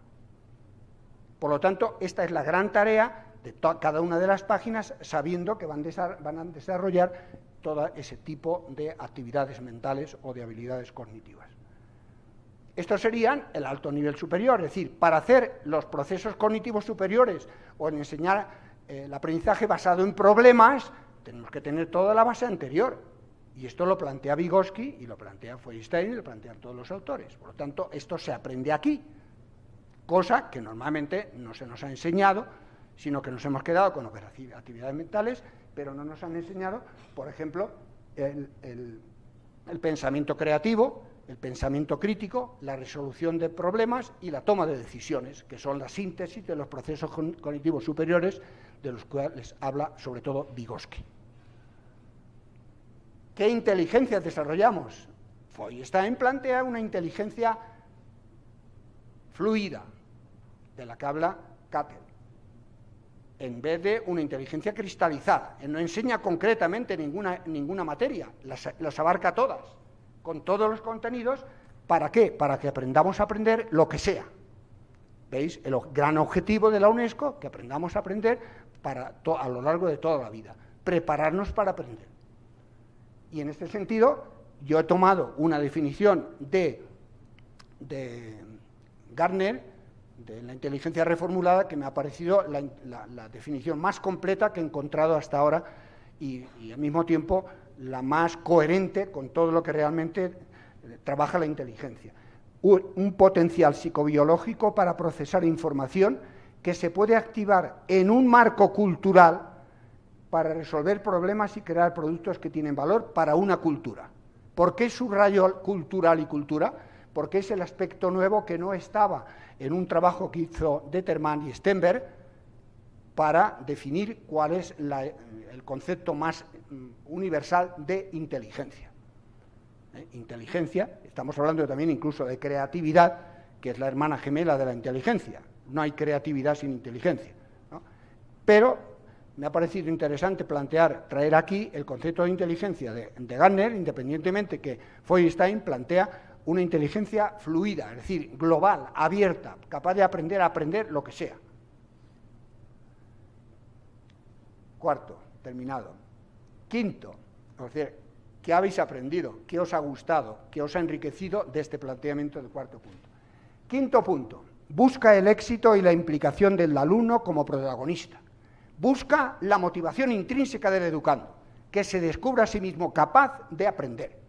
Por lo tanto, esta es la gran tarea de cada una de las páginas, sabiendo que van a desarrollar todo ese tipo de actividades mentales o de habilidades cognitivas. Estos serían el alto nivel superior, es decir, para hacer los procesos cognitivos superiores o en enseñar el aprendizaje basado en problemas, tenemos que tener toda la base anterior. Y esto lo plantea Vygotsky y lo plantea Feuerstein y lo plantean todos los autores. Por lo tanto, esto se aprende aquí, cosa que normalmente no se nos ha enseñado, sino que nos hemos quedado con actividades mentales, pero no nos han enseñado, por ejemplo, el pensamiento creativo, el pensamiento crítico, la resolución de problemas y la toma de decisiones, que son la síntesis de los procesos cognitivos superiores, de los cuales habla sobre todo Vygotsky. ¿Qué inteligencia desarrollamos? Feuerstein plantea una inteligencia fluida, de la que habla Cattell, en vez de una inteligencia cristalizada. Él no enseña concretamente ninguna materia, las abarca todas, con todos los contenidos. ¿Para qué? Para que aprendamos a aprender lo que sea. ¿Veis? El gran objetivo de la UNESCO, que aprendamos a aprender a lo largo de toda la vida, prepararnos para aprender. Y en este sentido, yo he tomado una definición de Gardner, de la inteligencia reformulada, que me ha parecido la definición más completa que he encontrado hasta ahora y al mismo tiempo la más coherente con todo lo que realmente trabaja la inteligencia. Un potencial psicobiológico para procesar información que se puede activar en un marco cultural para resolver problemas y crear productos que tienen valor para una cultura. ¿Por qué subrayo cultural y cultura? Porque es el aspecto nuevo que no estaba en un trabajo que hizo Determan y Stenberg para definir cuál es el concepto más universal de inteligencia. Inteligencia, estamos hablando también incluso de creatividad, que es la hermana gemela de la inteligencia. No hay creatividad sin inteligencia, ¿no? Pero me ha parecido interesante traer aquí el concepto de inteligencia de Gardner, independientemente que Feuerstein plantea una inteligencia fluida, es decir, global, abierta, capaz de aprender a aprender lo que sea. Cuarto, terminado. Quinto, es decir, ¿qué habéis aprendido? ¿Qué os ha gustado? ¿Qué os ha enriquecido de este planteamiento del cuarto punto? Quinto punto, busca el éxito y la implicación del alumno como protagonista. Busca la motivación intrínseca del educando, que se descubra a sí mismo capaz de aprender.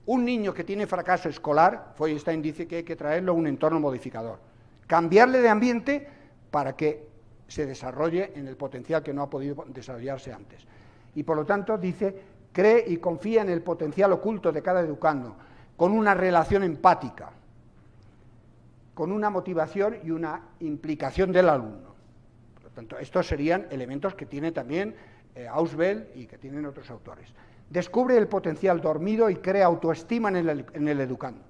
Un niño que tiene fracaso escolar, Feuerstein dice que hay que traerlo a un entorno modificador. Cambiarle de ambiente para que se desarrolle en el potencial que no ha podido desarrollarse antes. Y por lo tanto dice, cree y confía en el potencial oculto de cada educando, con una relación empática, con una motivación y una implicación del alumno. tanto, estos serían elementos que tiene también Ausubel y que tienen otros autores. Descubre el potencial dormido y crea autoestima en el educando.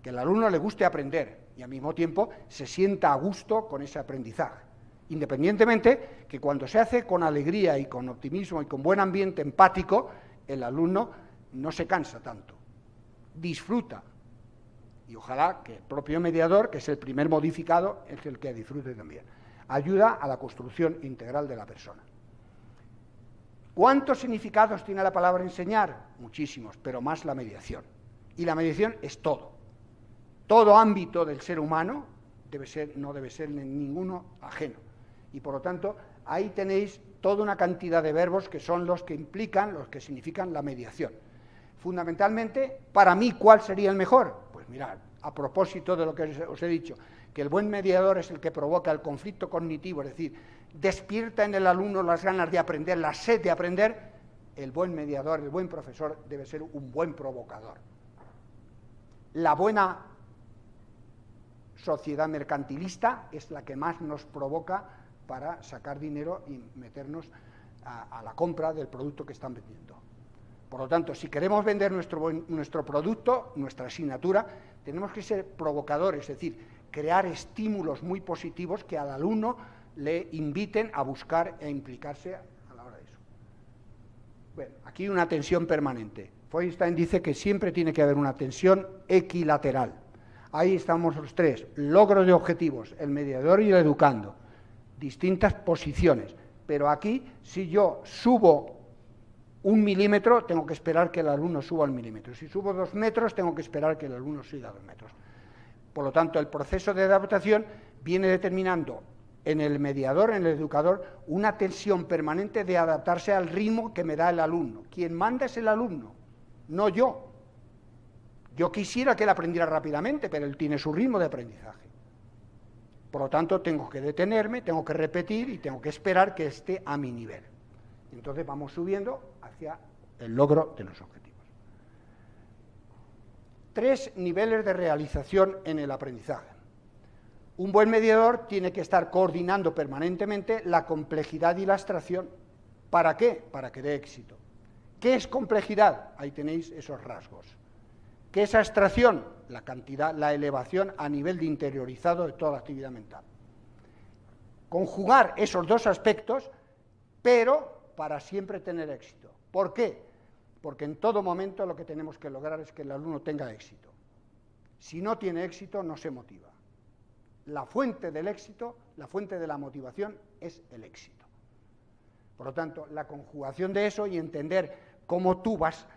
Que al alumno le guste aprender y al mismo tiempo se sienta a gusto con ese aprendizaje. Independientemente que cuando se hace con alegría y con optimismo y con buen ambiente empático, el alumno no se cansa tanto, disfruta. Y ojalá que el propio mediador, que es el primer modificado, es el que disfrute también. Ayuda a la construcción integral de la persona. ¿Cuántos significados tiene la palabra enseñar? Muchísimos, pero más la mediación. Y la mediación es todo. Todo ámbito del ser humano no debe ser ninguno ajeno. Y por lo tanto, ahí tenéis toda una cantidad de verbos que son los que implican, los que significan la mediación. Fundamentalmente, para mí, ¿cuál sería el mejor? Pues mirad, a propósito de lo que os he dicho, que el buen mediador es el que provoca el conflicto cognitivo, es decir, despierta en el alumno las ganas de aprender, la sed de aprender. El buen mediador, el buen profesor debe ser un buen provocador. La buena sociedad mercantilista es la que más nos provoca para sacar dinero y meternos a la compra del producto que están vendiendo. Por lo tanto, si queremos vender nuestro producto, nuestra asignatura, tenemos que ser provocadores, es decir, crear estímulos muy positivos que al alumno le inviten a buscar e implicarse a la hora de eso. Bueno, aquí una tensión permanente. Feuerstein dice que siempre tiene que haber una tensión equilateral. Ahí estamos los tres, logro de objetivos, el mediador y el educando, distintas posiciones, pero aquí si yo subo 1 milímetro, tengo que esperar que el alumno suba 1 milímetro. Si subo 2 metros, tengo que esperar que el alumno suba 2 metros. Por lo tanto, el proceso de adaptación viene determinando en el mediador, en el educador, una tensión permanente de adaptarse al ritmo que me da el alumno. Quien manda es el alumno, no yo. Yo quisiera que él aprendiera rápidamente, pero él tiene su ritmo de aprendizaje. Por lo tanto, tengo que detenerme, tengo que repetir y tengo que esperar que esté a mi nivel. Entonces vamos subiendo hacia el logro de los objetivos. 3 niveles de realización en el aprendizaje. Un buen mediador tiene que estar coordinando permanentemente la complejidad y la abstracción. ¿Para qué? Para que dé éxito. ¿Qué es complejidad? Ahí tenéis esos rasgos. ¿Qué es abstracción? La cantidad, la elevación a nivel de interiorizado de toda la actividad mental. Conjugar esos dos aspectos, pero para siempre tener éxito. ¿Por qué? Porque en todo momento lo que tenemos que lograr es que el alumno tenga éxito. Si no tiene éxito, no se motiva. La fuente del éxito, la fuente de la motivación es el éxito. Por lo tanto, la conjugación de eso y entender cómo tú vas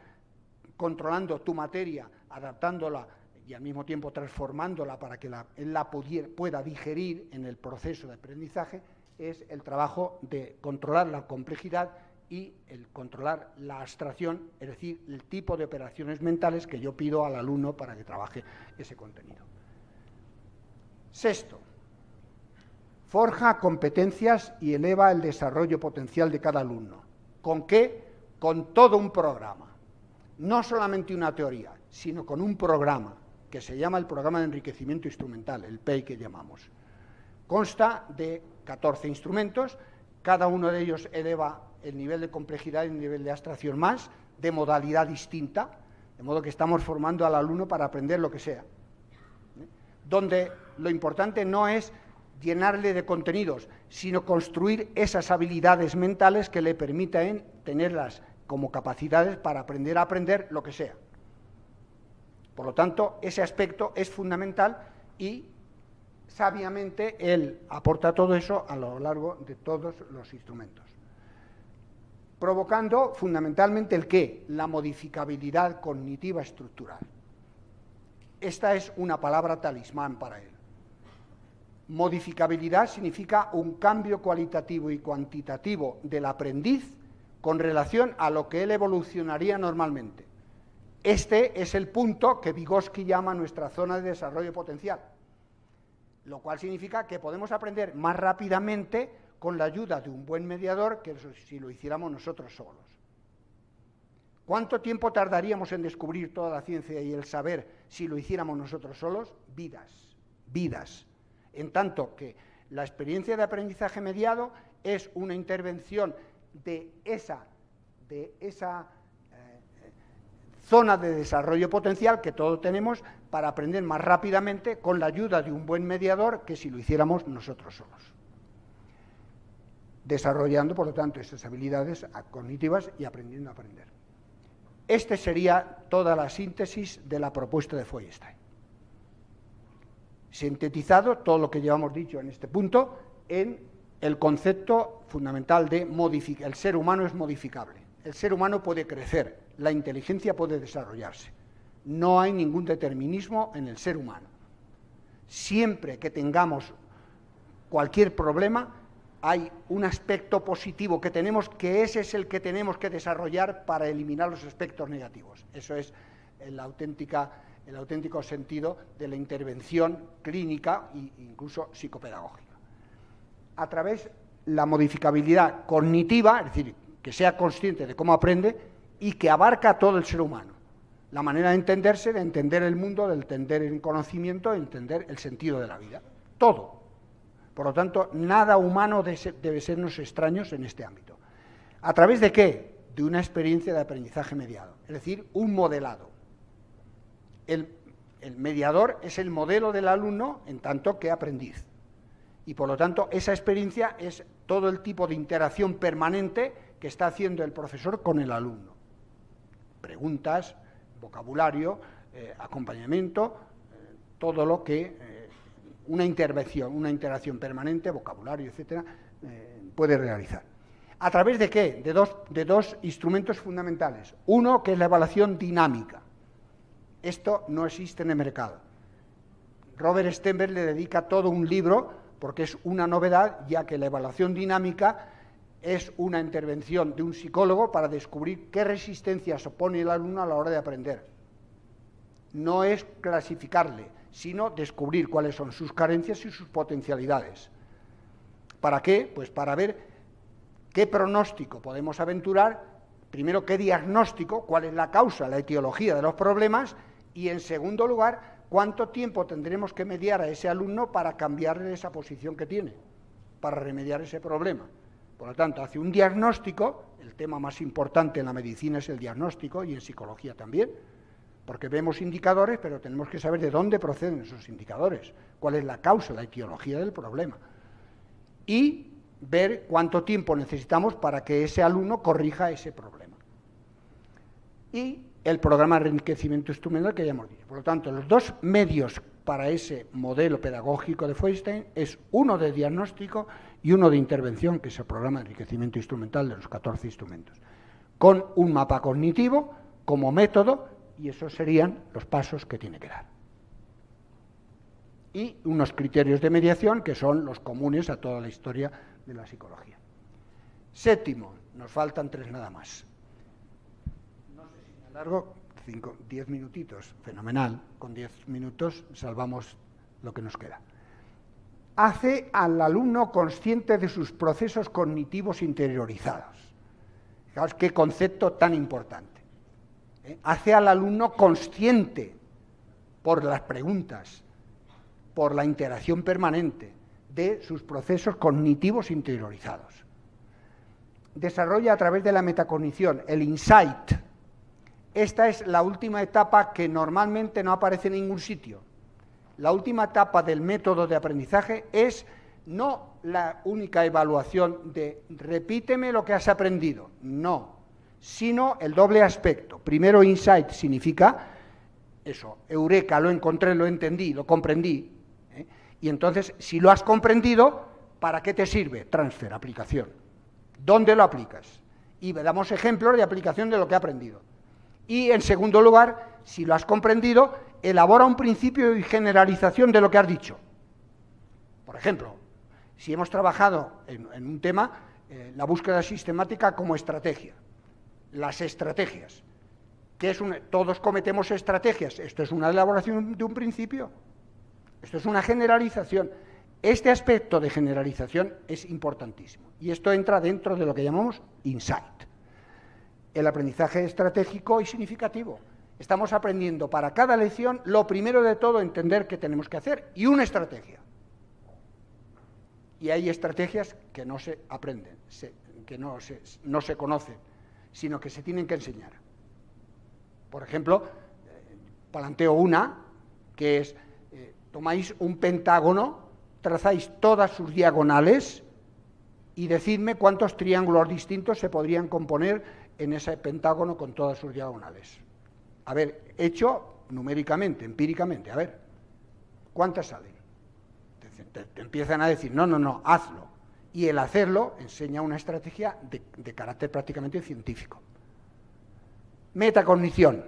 controlando tu materia, adaptándola y al mismo tiempo transformándola para que él la pueda digerir en el proceso de aprendizaje, es el trabajo de controlar la complejidad y el controlar la abstracción, es decir, el tipo de operaciones mentales que yo pido al alumno para que trabaje ese contenido. Sexto, forja competencias y eleva el desarrollo potencial de cada alumno. ¿Con qué? Con todo un programa. No solamente una teoría, sino con un programa que se llama el Programa de Enriquecimiento Instrumental, el PEI que llamamos. Consta de 14 instrumentos, cada uno de ellos eleva el nivel de complejidad y el nivel de abstracción más, de modalidad distinta, de modo que estamos formando al alumno para aprender lo que sea. Donde lo importante no es llenarle de contenidos, sino construir esas habilidades mentales que le permitan tenerlas como capacidades para aprender a aprender lo que sea. Por lo tanto, ese aspecto es fundamental y sabiamente él aporta todo eso a lo largo de todos los instrumentos. Provocando fundamentalmente el ¿qué? La modificabilidad cognitiva estructural. Esta es una palabra talismán para él. Modificabilidad significa un cambio cualitativo y cuantitativo del aprendiz con relación a lo que él evolucionaría normalmente. Este es el punto que Vygotsky llama nuestra zona de desarrollo potencial, lo cual significa que podemos aprender más rápidamente con la ayuda de un buen mediador que si lo hiciéramos nosotros solos. ¿Cuánto tiempo tardaríamos en descubrir toda la ciencia y el saber si lo hiciéramos nosotros solos? Vidas. En tanto que La experiencia de aprendizaje mediado es una intervención de esa zona de desarrollo potencial que todos tenemos para aprender más rápidamente con la ayuda de un buen mediador que si lo hiciéramos nosotros solos. Desarrollando, por lo tanto, esas habilidades cognitivas y aprendiendo a aprender. Esta sería toda la síntesis de la propuesta de Feuerstein. Sintetizado todo lo que llevamos dicho en este punto en el concepto fundamental de el ser humano es modificable. El ser humano puede crecer, la inteligencia puede desarrollarse. No hay ningún determinismo en el ser humano. Siempre que tengamos cualquier problema, hay un aspecto positivo que tenemos, que ese es el que tenemos que desarrollar para eliminar los aspectos negativos. Eso es el auténtico sentido de la intervención clínica e incluso psicopedagógica. A través de la modificabilidad cognitiva, es decir, que sea consciente de cómo aprende y que abarca a todo el ser humano. La manera de entenderse, de entender el mundo, de entender el conocimiento, de entender el sentido de la vida. Todo. Por lo tanto, nada humano debe sernos extraños en este ámbito. ¿A través de qué? De una experiencia de aprendizaje mediado, es decir, un modelado. El mediador es el modelo del alumno en tanto que aprendiz. Y por lo tanto, esa experiencia es todo el tipo de interacción permanente que está haciendo el profesor con el alumno. Preguntas, vocabulario, acompañamiento, todo lo que una interacción permanente, vocabulario, etcétera, puede realizar. ¿A través de qué? De dos instrumentos fundamentales. Uno, que es la evaluación dinámica. Esto no existe en el mercado. Robert Stenberg le dedica todo un libro porque es una novedad, ya que la evaluación dinámica es una intervención de un psicólogo para descubrir qué resistencias opone el alumno a la hora de aprender. No es clasificarle, sino descubrir cuáles son sus carencias y sus potencialidades. ¿Para qué? Pues para ver qué pronóstico podemos aventurar, primero qué diagnóstico, cuál es la causa, la etiología de los problemas, y en segundo lugar, cuánto tiempo tendremos que mediar a ese alumno para cambiarle esa posición que tiene, para remediar ese problema. Por lo tanto, hace un diagnóstico, el tema más importante en la medicina es el diagnóstico y en psicología también, porque vemos indicadores, pero tenemos que saber de dónde proceden esos indicadores, cuál es la causa, la etiología del problema, y ver cuánto tiempo necesitamos para que ese alumno corrija ese problema. Y el programa de enriquecimiento instrumental que ya hemos dicho. Por lo tanto, los dos medios para ese modelo pedagógico de Feuerstein es uno de diagnóstico y uno de intervención, que es el programa de enriquecimiento instrumental de los 14 instrumentos, con un mapa cognitivo como método, y esos serían los pasos que tiene que dar. Y unos criterios de mediación que son los comunes a toda la historia de la psicología. Séptimo, nos faltan 3 nada más. No sé si me alargo, 10 minutitos, fenomenal, con 10 minutos salvamos lo que nos queda. Hace al alumno consciente de sus procesos cognitivos interiorizados. Fijaos qué concepto tan importante. Hace al alumno consciente por las preguntas, por la interacción permanente de sus procesos cognitivos interiorizados. Desarrolla a través de la metacognición el insight. Esta es la última etapa que normalmente no aparece en ningún sitio. La última etapa del método de aprendizaje es no la única evaluación de repíteme lo que has aprendido, no, sino el doble aspecto. Primero, insight significa eso, eureka, lo encontré, lo entendí, lo comprendí. Y entonces, si lo has comprendido, ¿para qué te sirve? Transfer, aplicación. ¿Dónde lo aplicas? Y damos ejemplos de aplicación de lo que he aprendido. Y en segundo lugar, si lo has comprendido, elabora un principio y generalización de lo que has dicho. Por ejemplo, si hemos trabajado en un tema, la búsqueda sistemática como estrategia, las estrategias, todos cometemos estrategias, esto es una elaboración de un principio, esto es una generalización. Este aspecto de generalización es importantísimo y esto entra dentro de lo que llamamos insight. El aprendizaje estratégico y significativo. Estamos aprendiendo para cada lección, lo primero de todo, entender qué tenemos que hacer y una estrategia. Y hay estrategias que no se aprenden, que no se conocen, sino que se tienen que enseñar. Por ejemplo, planteo una, que es, tomáis un pentágono, trazáis todas sus diagonales y decidme cuántos triángulos distintos se podrían componer en ese pentágono con todas sus diagonales. A ver, hecho numéricamente, empíricamente, a ver, ¿cuántas salen? Te empiezan a decir, no, hazlo. Y el hacerlo enseña una estrategia de carácter prácticamente científico. Metacognición,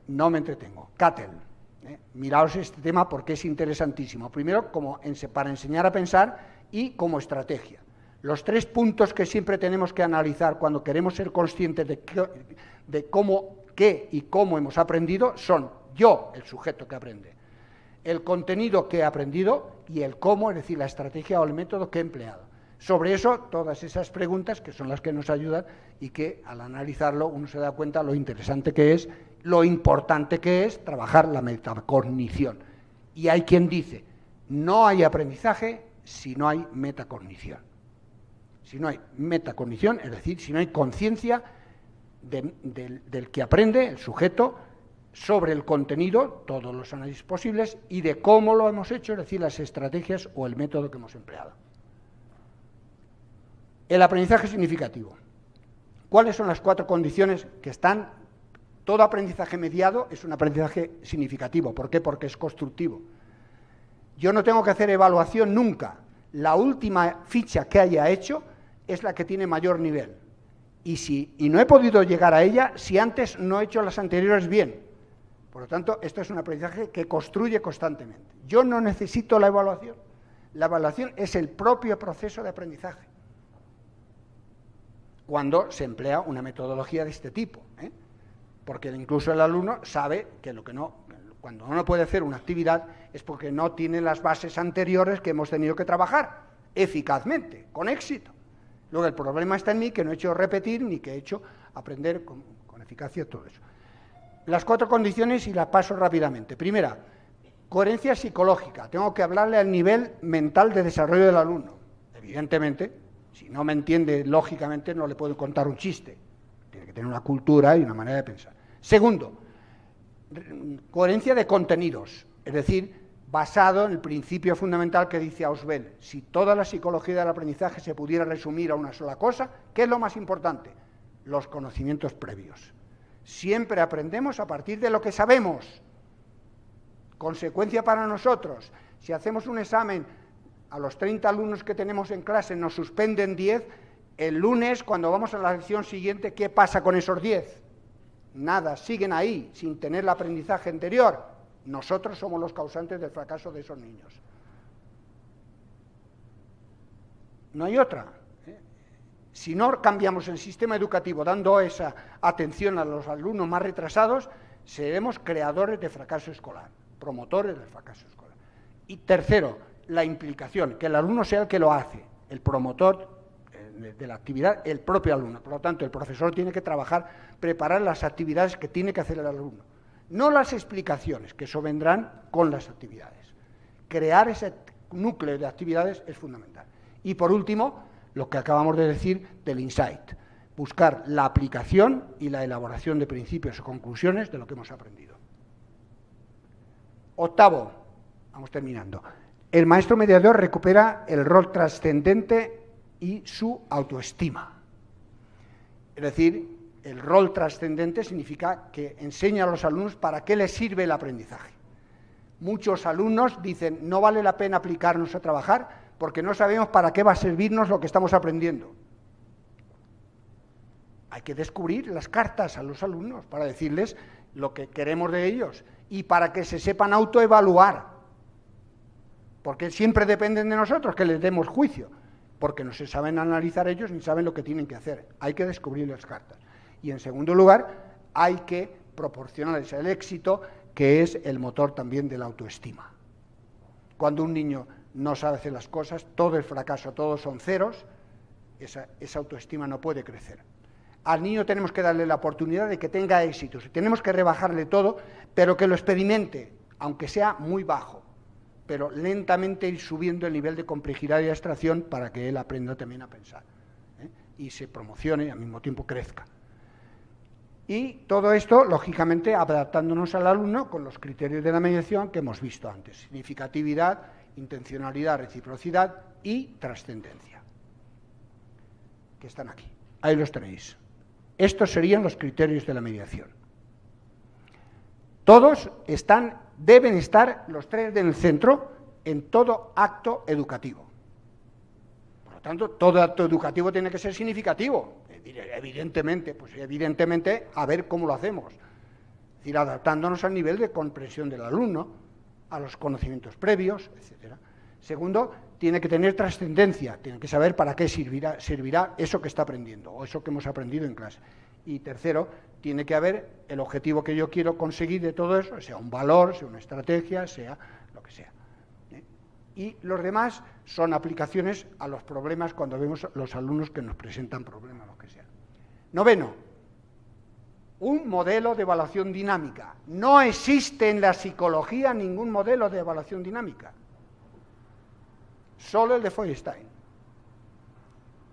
no me entretengo. Cattell, miraos este tema porque es interesantísimo. Primero, para enseñar a pensar y como estrategia. Los 3 puntos que siempre tenemos que analizar cuando queremos ser conscientes de cómo, qué y cómo hemos aprendido son yo, el sujeto que aprende, el contenido que he aprendido y el cómo, es decir, la estrategia o el método que he empleado. Sobre eso, todas esas preguntas que son las que nos ayudan y que al analizarlo uno se da cuenta lo interesante que es, lo importante que es trabajar la metacognición. Y hay quien dice, no hay aprendizaje si no hay metacognición. Si no hay metacognición, es decir, si no hay conciencia del que aprende, el sujeto, sobre el contenido, todos los análisis posibles, y de cómo lo hemos hecho, es decir, las estrategias o el método que hemos empleado. El aprendizaje significativo. ¿Cuáles son las 4 condiciones que están? Todo aprendizaje mediado es un aprendizaje significativo. ¿Por qué? Porque es constructivo. Yo no tengo que hacer evaluación nunca. La última ficha que haya hecho es la que tiene mayor nivel. Y no he podido llegar a ella si antes no he hecho las anteriores bien. Por lo tanto, esto es un aprendizaje que construye constantemente. Yo no necesito la evaluación. La evaluación es el propio proceso de aprendizaje, cuando se emplea una metodología de este tipo, porque incluso el alumno sabe que cuando no puede hacer una actividad es porque no tiene las bases anteriores que hemos tenido que trabajar eficazmente, con éxito. Luego el problema está en mí, que no he hecho repetir ni que he hecho aprender con eficacia todo eso. Las 4 condiciones y las paso rápidamente. Primera, coherencia psicológica. Tengo que hablarle al nivel mental de desarrollo del alumno. Evidentemente, si no me entiende lógicamente, no le puedo contar un chiste. Tiene que tener una cultura y una manera de pensar. Segundo, coherencia de contenidos, es decir, basado en el principio fundamental que dice Ausubel. Si toda la psicología del aprendizaje se pudiera resumir a una sola cosa, ¿qué es lo más importante? Los conocimientos previos. Siempre aprendemos a partir de lo que sabemos. Consecuencia para nosotros. Si hacemos un examen, a los 30 alumnos que tenemos en clase nos suspenden 10, el lunes, cuando vamos a la lección siguiente, ¿qué pasa con esos 10? Nada, siguen ahí, sin tener el aprendizaje anterior. Nosotros somos los causantes del fracaso de esos niños. No hay otra. Si no cambiamos el sistema educativo dando esa atención a los alumnos más retrasados, seremos creadores de fracaso escolar, promotores del fracaso escolar. Y tercero, la implicación, que el alumno sea el que lo hace, el promotor de la actividad, el propio alumno. Por lo tanto, el profesor tiene que trabajar, preparar las actividades que tiene que hacer el alumno. No las explicaciones, que eso vendrán con las actividades. Crear ese núcleo de actividades es fundamental. Y por último, lo que acabamos de decir del insight, buscar la aplicación y la elaboración de principios o conclusiones de lo que hemos aprendido. Octavo, vamos terminando. El maestro mediador recupera el rol trascendente y su autoestima. Es decir, el rol trascendente significa que enseña a los alumnos para qué les sirve el aprendizaje. Muchos alumnos dicen, no vale la pena aplicarnos a trabajar porque no sabemos para qué va a servirnos lo que estamos aprendiendo. Hay que descubrir las cartas a los alumnos para decirles lo que queremos de ellos y para que se sepan autoevaluar, porque siempre dependen de nosotros que les demos juicio, porque no se saben analizar ellos ni saben lo que tienen que hacer. Hay que descubrir las cartas. Y en segundo lugar, hay que proporcionarles el éxito, que es el motor también de la autoestima. Cuando un niño no sabe hacer las cosas, todo es fracaso, todos son ceros, esa autoestima no puede crecer. Al niño tenemos que darle la oportunidad de que tenga éxitos, tenemos que rebajarle todo, pero que lo experimente, aunque sea muy bajo, pero lentamente ir subiendo el nivel de complejidad y abstracción para que él aprenda también a pensar, y se promocione y al mismo tiempo crezca. Y todo esto, lógicamente, adaptándonos al alumno con los criterios de la mediación que hemos visto antes: significatividad, intencionalidad, reciprocidad y trascendencia, que están aquí. Ahí los tenéis. Estos serían los criterios de la mediación. Todos deben estar los tres en el centro en todo acto educativo. Por lo tanto, todo acto educativo tiene que ser significativo. Evidentemente, a ver cómo lo hacemos. Es decir, adaptándonos al nivel de comprensión del alumno, a los conocimientos previos, etc. Segundo, tiene que tener trascendencia, tiene que saber para qué servirá eso que está aprendiendo o eso que hemos aprendido en clase. Y tercero, tiene que haber el objetivo que yo quiero conseguir de todo eso, sea un valor, sea una estrategia, sea lo que sea. Y los demás son aplicaciones a los problemas cuando vemos los alumnos que nos presentan problemas, lo que sea. Noveno, un modelo de evaluación dinámica. No existe en la psicología ningún modelo de evaluación dinámica. Solo el de Feuerstein.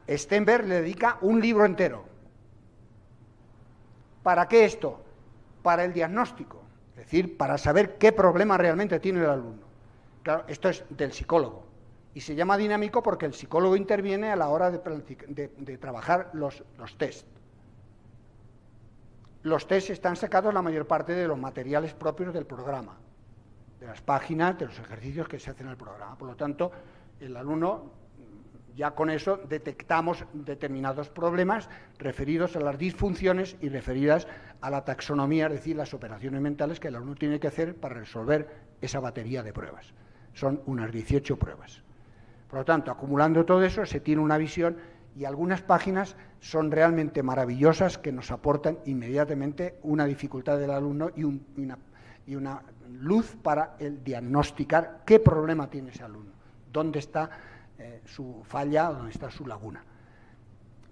Stenberg le dedica un libro entero. ¿Para qué esto? Para el diagnóstico, es decir, para saber qué problema realmente tiene el alumno. Claro, esto es del psicólogo y se llama dinámico porque el psicólogo interviene a la hora de trabajar los test. Los test están sacados la mayor parte de los materiales propios del programa, de las páginas, de los ejercicios que se hacen en el programa. Por lo tanto, el alumno, ya con eso detectamos determinados problemas referidos a las disfunciones y referidas a la taxonomía, es decir, las operaciones mentales que el alumno tiene que hacer para resolver esa batería de pruebas. Son unas 18 pruebas. Por lo tanto, acumulando todo eso, se tiene una visión y algunas páginas son realmente maravillosas que nos aportan inmediatamente una dificultad del alumno y una luz para el diagnosticar qué problema tiene ese alumno, dónde está su falla o dónde está su laguna.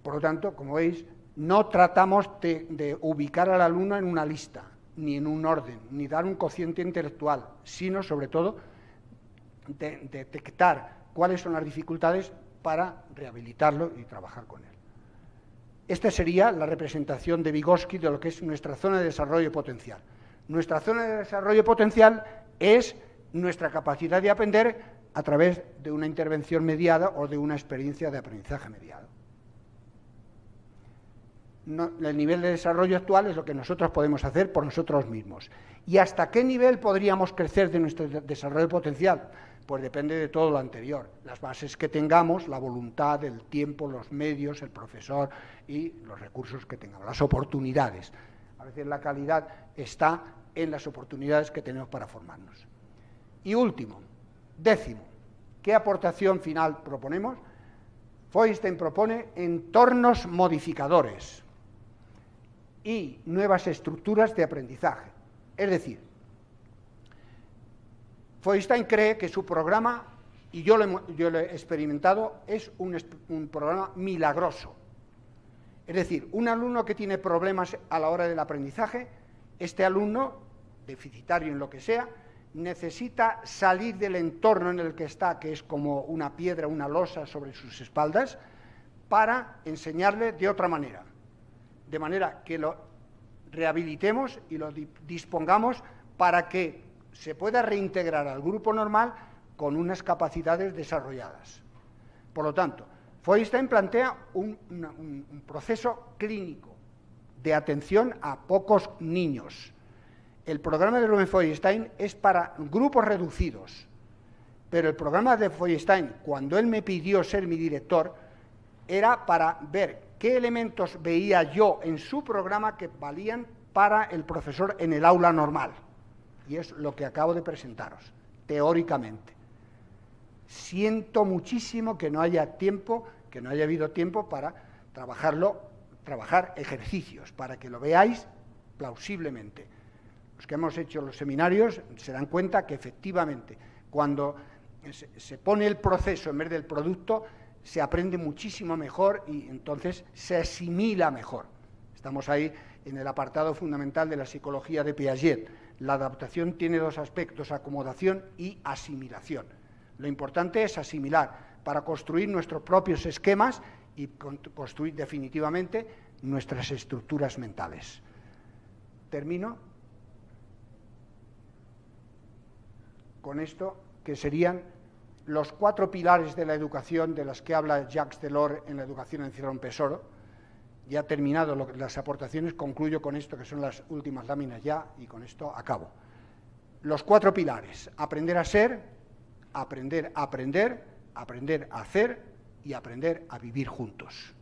Por lo tanto, como veis, no tratamos de ubicar al alumno en una lista, ni en un orden, ni dar un cociente intelectual, sino sobre todo de detectar cuáles son las dificultades para rehabilitarlo y trabajar con él. Esta sería la representación de Vygotsky de lo que es nuestra zona de desarrollo potencial. Nuestra zona de desarrollo potencial es nuestra capacidad de aprender a través de una intervención mediada o de una experiencia de aprendizaje mediado. El nivel de desarrollo actual es lo que nosotros podemos hacer por nosotros mismos. ¿Y hasta qué nivel podríamos crecer de nuestro desarrollo potencial? Pues depende de todo lo anterior, las bases que tengamos, la voluntad, el tiempo, los medios, el profesor y los recursos que tengamos, las oportunidades. A veces la calidad está en las oportunidades que tenemos para formarnos. Y último, décimo, ¿qué aportación final proponemos? Feuerstein propone entornos modificadores y nuevas estructuras de aprendizaje. Es decir, Feuerstein cree que su programa, y yo lo he experimentado, es un programa milagroso. Es decir, un alumno que tiene problemas a la hora del aprendizaje, este alumno, deficitario en lo que sea, necesita salir del entorno en el que está, que es como una piedra, una losa sobre sus espaldas, para enseñarle de otra manera. De manera que lo rehabilitemos y lo dispongamos para que se pueda reintegrar al grupo normal con unas capacidades desarrolladas. Por lo tanto, Feuerstein plantea un proceso clínico de atención a pocos niños. El programa de Ruben Feuerstein es para grupos reducidos, pero el programa de Feuerstein, cuando él me pidió ser mi director, era para ver qué elementos veía yo en su programa que valían para el profesor en el aula normal. Y es lo que acabo de presentaros, teóricamente. Siento muchísimo que no haya habido tiempo para trabajar ejercicios, para que lo veáis plausiblemente. Los que hemos hecho los seminarios se dan cuenta que efectivamente, cuando se pone el proceso en vez del producto, se aprende muchísimo mejor y entonces se asimila mejor. Estamos ahí en el apartado fundamental de la psicología de Piaget. La adaptación tiene dos aspectos, acomodación y asimilación. Lo importante es asimilar para construir nuestros propios esquemas y construir definitivamente nuestras estructuras mentales. Termino con esto, que serían los 4 pilares de la educación de las que habla Jacques Delors en La educación encierra un tesoro. Ya terminado las aportaciones, concluyo con esto, que son las últimas láminas ya, y con esto acabo. Los 4 pilares: aprender a ser, aprender a aprender, aprender a hacer y aprender a vivir juntos.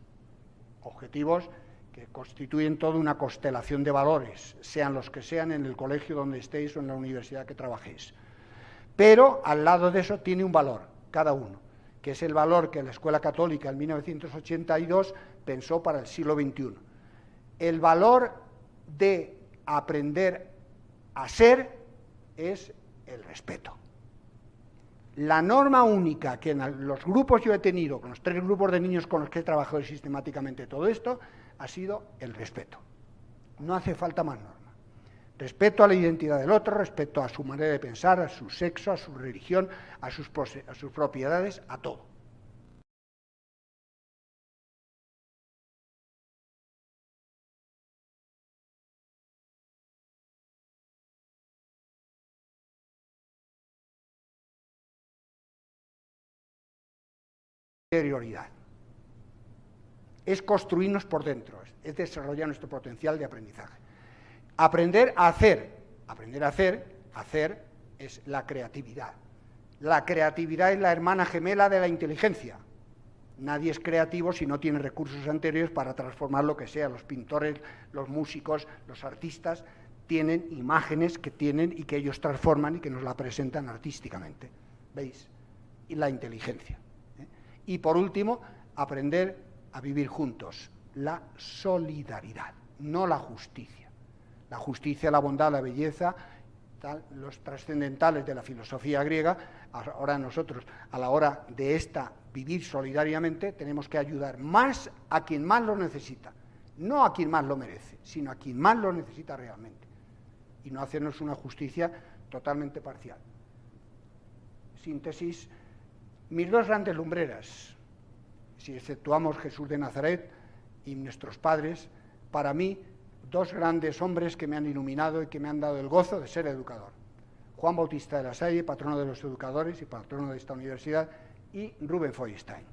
Objetivos que constituyen toda una constelación de valores, sean los que sean, en el colegio donde estéis o en la universidad que trabajéis. Pero al lado de eso tiene un valor, cada uno, que es el valor que la Escuela Católica en 1982 pensó para el siglo XXI. El valor de aprender a ser es el respeto. La norma única que en los grupos yo he tenido, con los 3 grupos de niños con los que he trabajado sistemáticamente todo esto, ha sido el respeto. No hace falta más norma. Respeto a la identidad del otro, respeto a su manera de pensar, a su sexo, a su religión, a sus propiedades, a todo. Interioridad. Es construirnos por dentro, es desarrollar nuestro potencial de aprendizaje. Aprender a hacer es la creatividad. La creatividad es la hermana gemela de la inteligencia. Nadie es creativo si no tiene recursos anteriores para transformar lo que sea. Los pintores, los músicos, los artistas tienen imágenes que tienen y que ellos transforman y que nos la presentan artísticamente. ¿Veis? Y la inteligencia. Y por último, aprender a vivir juntos. La solidaridad, no la justicia. La justicia, la bondad, la belleza, los trascendentales de la filosofía griega. Ahora nosotros, a la hora de vivir solidariamente, tenemos que ayudar más a quien más lo necesita, no a quien más lo merece, sino a quien más lo necesita realmente, y no hacernos una justicia totalmente parcial. Síntesis: mis 2 grandes lumbreras, si exceptuamos Jesús de Nazaret y nuestros padres, para mí, 2 grandes hombres que me han iluminado y que me han dado el gozo de ser educador. Juan Bautista de la Salle, patrono de los educadores y patrono de esta universidad, y Rubén Feuerstein.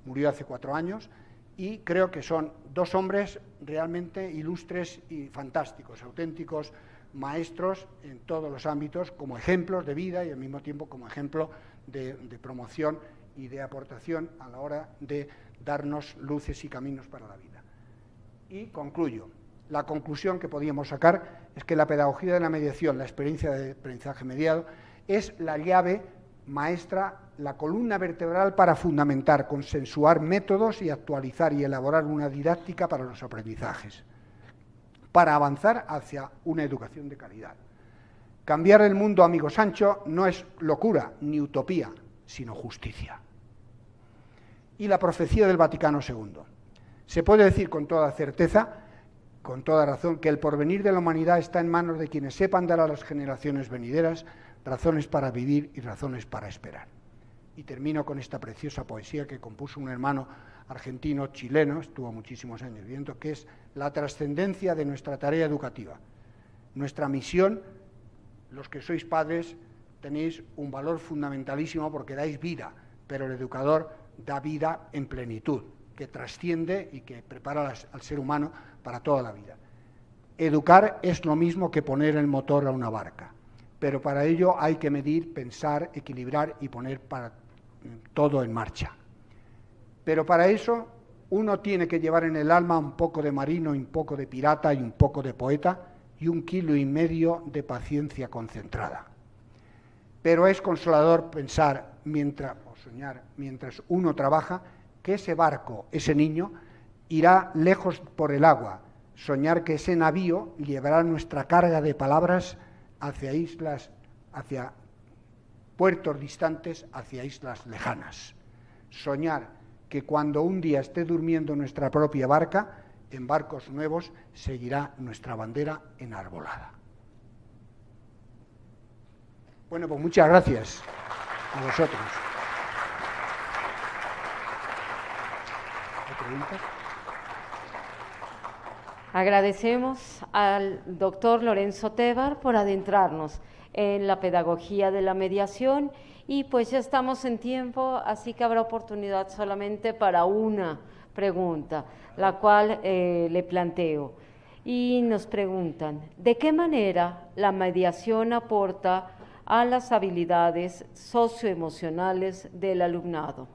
Murió hace 4 años y creo que son 2 hombres realmente ilustres y fantásticos, auténticos maestros en todos los ámbitos, como ejemplos de vida y al mismo tiempo como ejemplo de promoción y de aportación a la hora de darnos luces y caminos para la vida. Y concluyo. La conclusión que podíamos sacar es que la pedagogía de la mediación, la experiencia de aprendizaje mediado, es la llave maestra, la columna vertebral para fundamentar, consensuar métodos y actualizar y elaborar una didáctica para los aprendizajes, para avanzar hacia una educación de calidad. Cambiar el mundo, amigo Sancho, no es locura ni utopía, sino justicia. Y la profecía del Vaticano II. Se puede decir con toda certeza, con toda razón, que el porvenir de la humanidad está en manos de quienes sepan dar a las generaciones venideras razones para vivir y razones para esperar. Y termino con esta preciosa poesía que compuso un hermano argentino chileno, estuvo muchísimos años viviendo, que es la trascendencia de nuestra tarea educativa. Nuestra misión, los que sois padres, tenéis un valor fundamentalísimo porque dais vida, pero el educador da vida en plenitud, que trasciende y que prepara al ser humano para toda la vida. Educar es lo mismo que poner el motor a una barca, pero para ello hay que medir, pensar, equilibrar y poner todo en marcha. Pero para eso uno tiene que llevar en el alma un poco de marino, un poco de pirata y un poco de poeta y 1,5 kilos de paciencia concentrada. Pero es consolador pensar, soñar, mientras uno trabaja, que ese barco, ese niño, irá lejos por el agua, soñar que ese navío llevará nuestra carga de palabras hacia islas, hacia puertos distantes, hacia islas lejanas. Soñar que cuando un día esté durmiendo nuestra propia barca, en barcos nuevos seguirá nuestra bandera enarbolada. Bueno, pues muchas gracias a vosotros. ¿Hay preguntas? Agradecemos al doctor Lorenzo Tebar por adentrarnos en la pedagogía de la mediación y pues ya estamos en tiempo, así que habrá oportunidad solamente para una pregunta, la cual le planteo. Y nos preguntan, ¿de qué manera la mediación aporta a las habilidades socioemocionales del alumnado?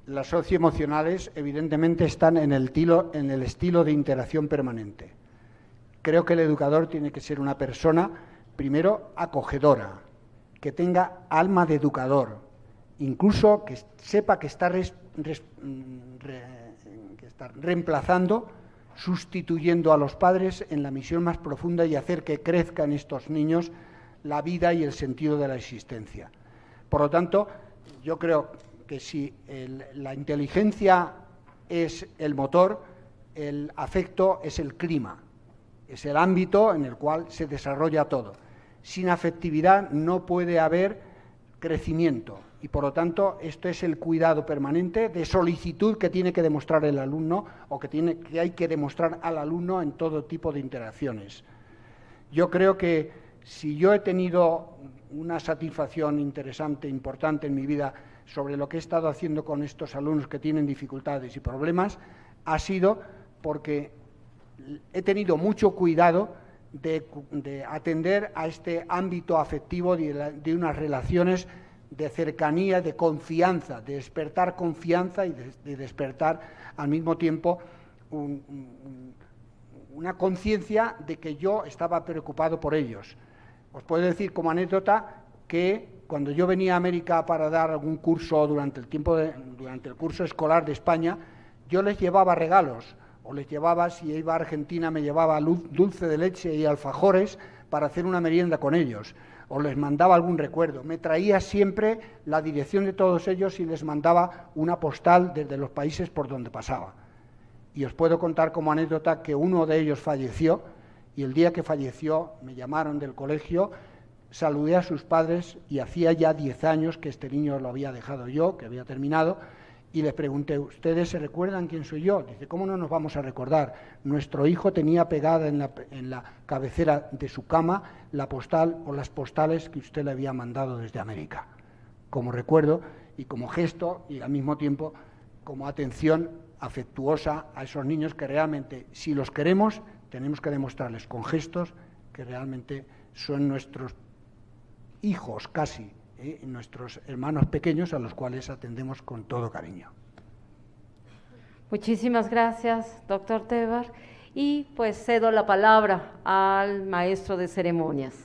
Las socioemocionales evidentemente están en el estilo de interacción permanente. Creo que el educador tiene que ser una persona, primero, acogedora, que tenga alma de educador, incluso que sepa que está reemplazando, sustituyendo a los padres en la misión más profunda y hacer que crezca en estos niños la vida y el sentido de la existencia. Por lo tanto, yo creo que si la inteligencia es el motor, el afecto es el clima, es el ámbito en el cual se desarrolla todo. Sin afectividad no puede haber crecimiento y, por lo tanto, esto es el cuidado permanente de solicitud que tiene que demostrar el alumno o que hay que demostrar al alumno en todo tipo de interacciones. Yo creo que si yo he tenido una satisfacción interesante, importante en mi vida sobre lo que he estado haciendo con estos alumnos que tienen dificultades y problemas, ha sido porque he tenido mucho cuidado de atender a este ámbito afectivo de unas relaciones de cercanía, de confianza, de despertar confianza y de despertar al mismo tiempo una conciencia de que yo estaba preocupado por ellos. Os puedo decir como anécdota que cuando yo venía a América para dar algún curso durante el curso escolar de España, yo les llevaba regalos, o les llevaba, si iba a Argentina, me llevaba dulce de leche y alfajores para hacer una merienda con ellos, o les mandaba algún recuerdo. Me traía siempre la dirección de todos ellos y les mandaba una postal desde los países por donde pasaba. Y os puedo contar como anécdota que uno de ellos falleció, y el día que falleció me llamaron del colegio, saludé a sus padres y hacía ya 10 años que este niño lo había dejado yo, que había terminado, y les pregunté, ¿ustedes se recuerdan quién soy yo? Dice, ¿cómo no nos vamos a recordar? Nuestro hijo tenía pegada en la cabecera de su cama la postal o las postales que usted le había mandado desde América, como recuerdo y como gesto y al mismo tiempo como atención afectuosa a esos niños que realmente, si los queremos, tenemos que demostrarles con gestos que realmente son nuestros hijos casi, nuestros hermanos pequeños a los cuales atendemos con todo cariño. Muchísimas gracias, doctor Tebar. Y pues cedo la palabra al maestro de ceremonias.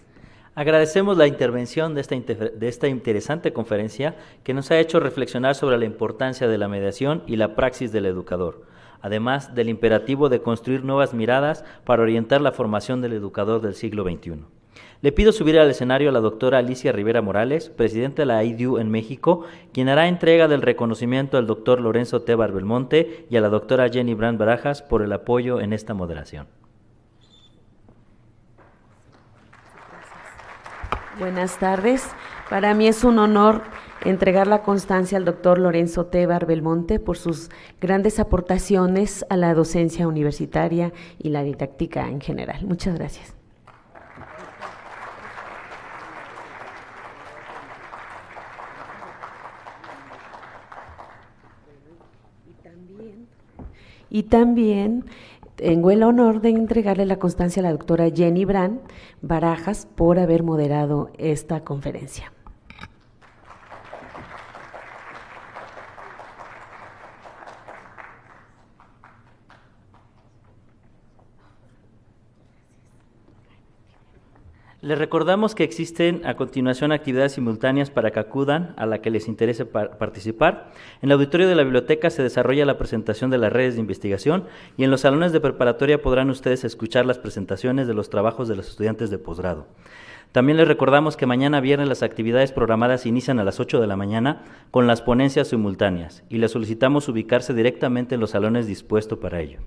Agradecemos la intervención de esta interesante conferencia que nos ha hecho reflexionar sobre la importancia de la mediación y la praxis del educador, además del imperativo de construir nuevas miradas para orientar la formación del educador del siglo XXI. Le pido subir al escenario a la doctora Alicia Rivera Morales, presidenta de la IDU en México, quien hará entrega del reconocimiento al doctor Lorenzo Tebar Belmonte y a la doctora Jenny Brand Barajas por el apoyo en esta moderación. Buenas tardes. Para mí es un honor entregar la constancia al doctor Lorenzo Tebar Belmonte por sus grandes aportaciones a la docencia universitaria y la didáctica en general. Muchas gracias. Y también tengo el honor de entregarle la constancia a la doctora Jenny Brand Barajas por haber moderado esta conferencia. Les recordamos que existen a continuación actividades simultáneas para que acudan a la que les interese participar. En el auditorio de la biblioteca se desarrolla la presentación de las redes de investigación y en los salones de preparatoria podrán ustedes escuchar las presentaciones de los trabajos de los estudiantes de posgrado. También les recordamos que mañana viernes las actividades programadas inician a las 8 de la mañana con las ponencias simultáneas y les solicitamos ubicarse directamente en los salones dispuestos para ello.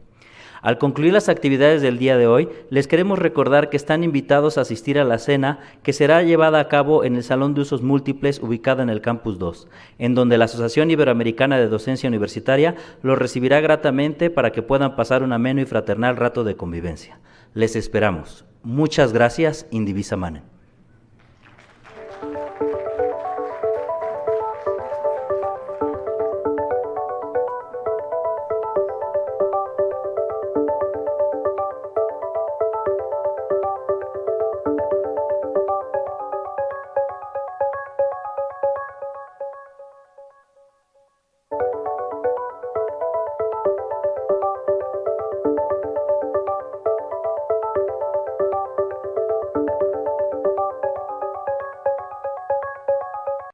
Al concluir las actividades del día de hoy, les queremos recordar que están invitados a asistir a la cena que será llevada a cabo en el Salón de Usos Múltiples ubicado en el Campus 2, en donde la Asociación Iberoamericana de Docencia Universitaria los recibirá gratamente para que puedan pasar un ameno y fraternal rato de convivencia. Les esperamos. Muchas gracias, Indivisa Manen.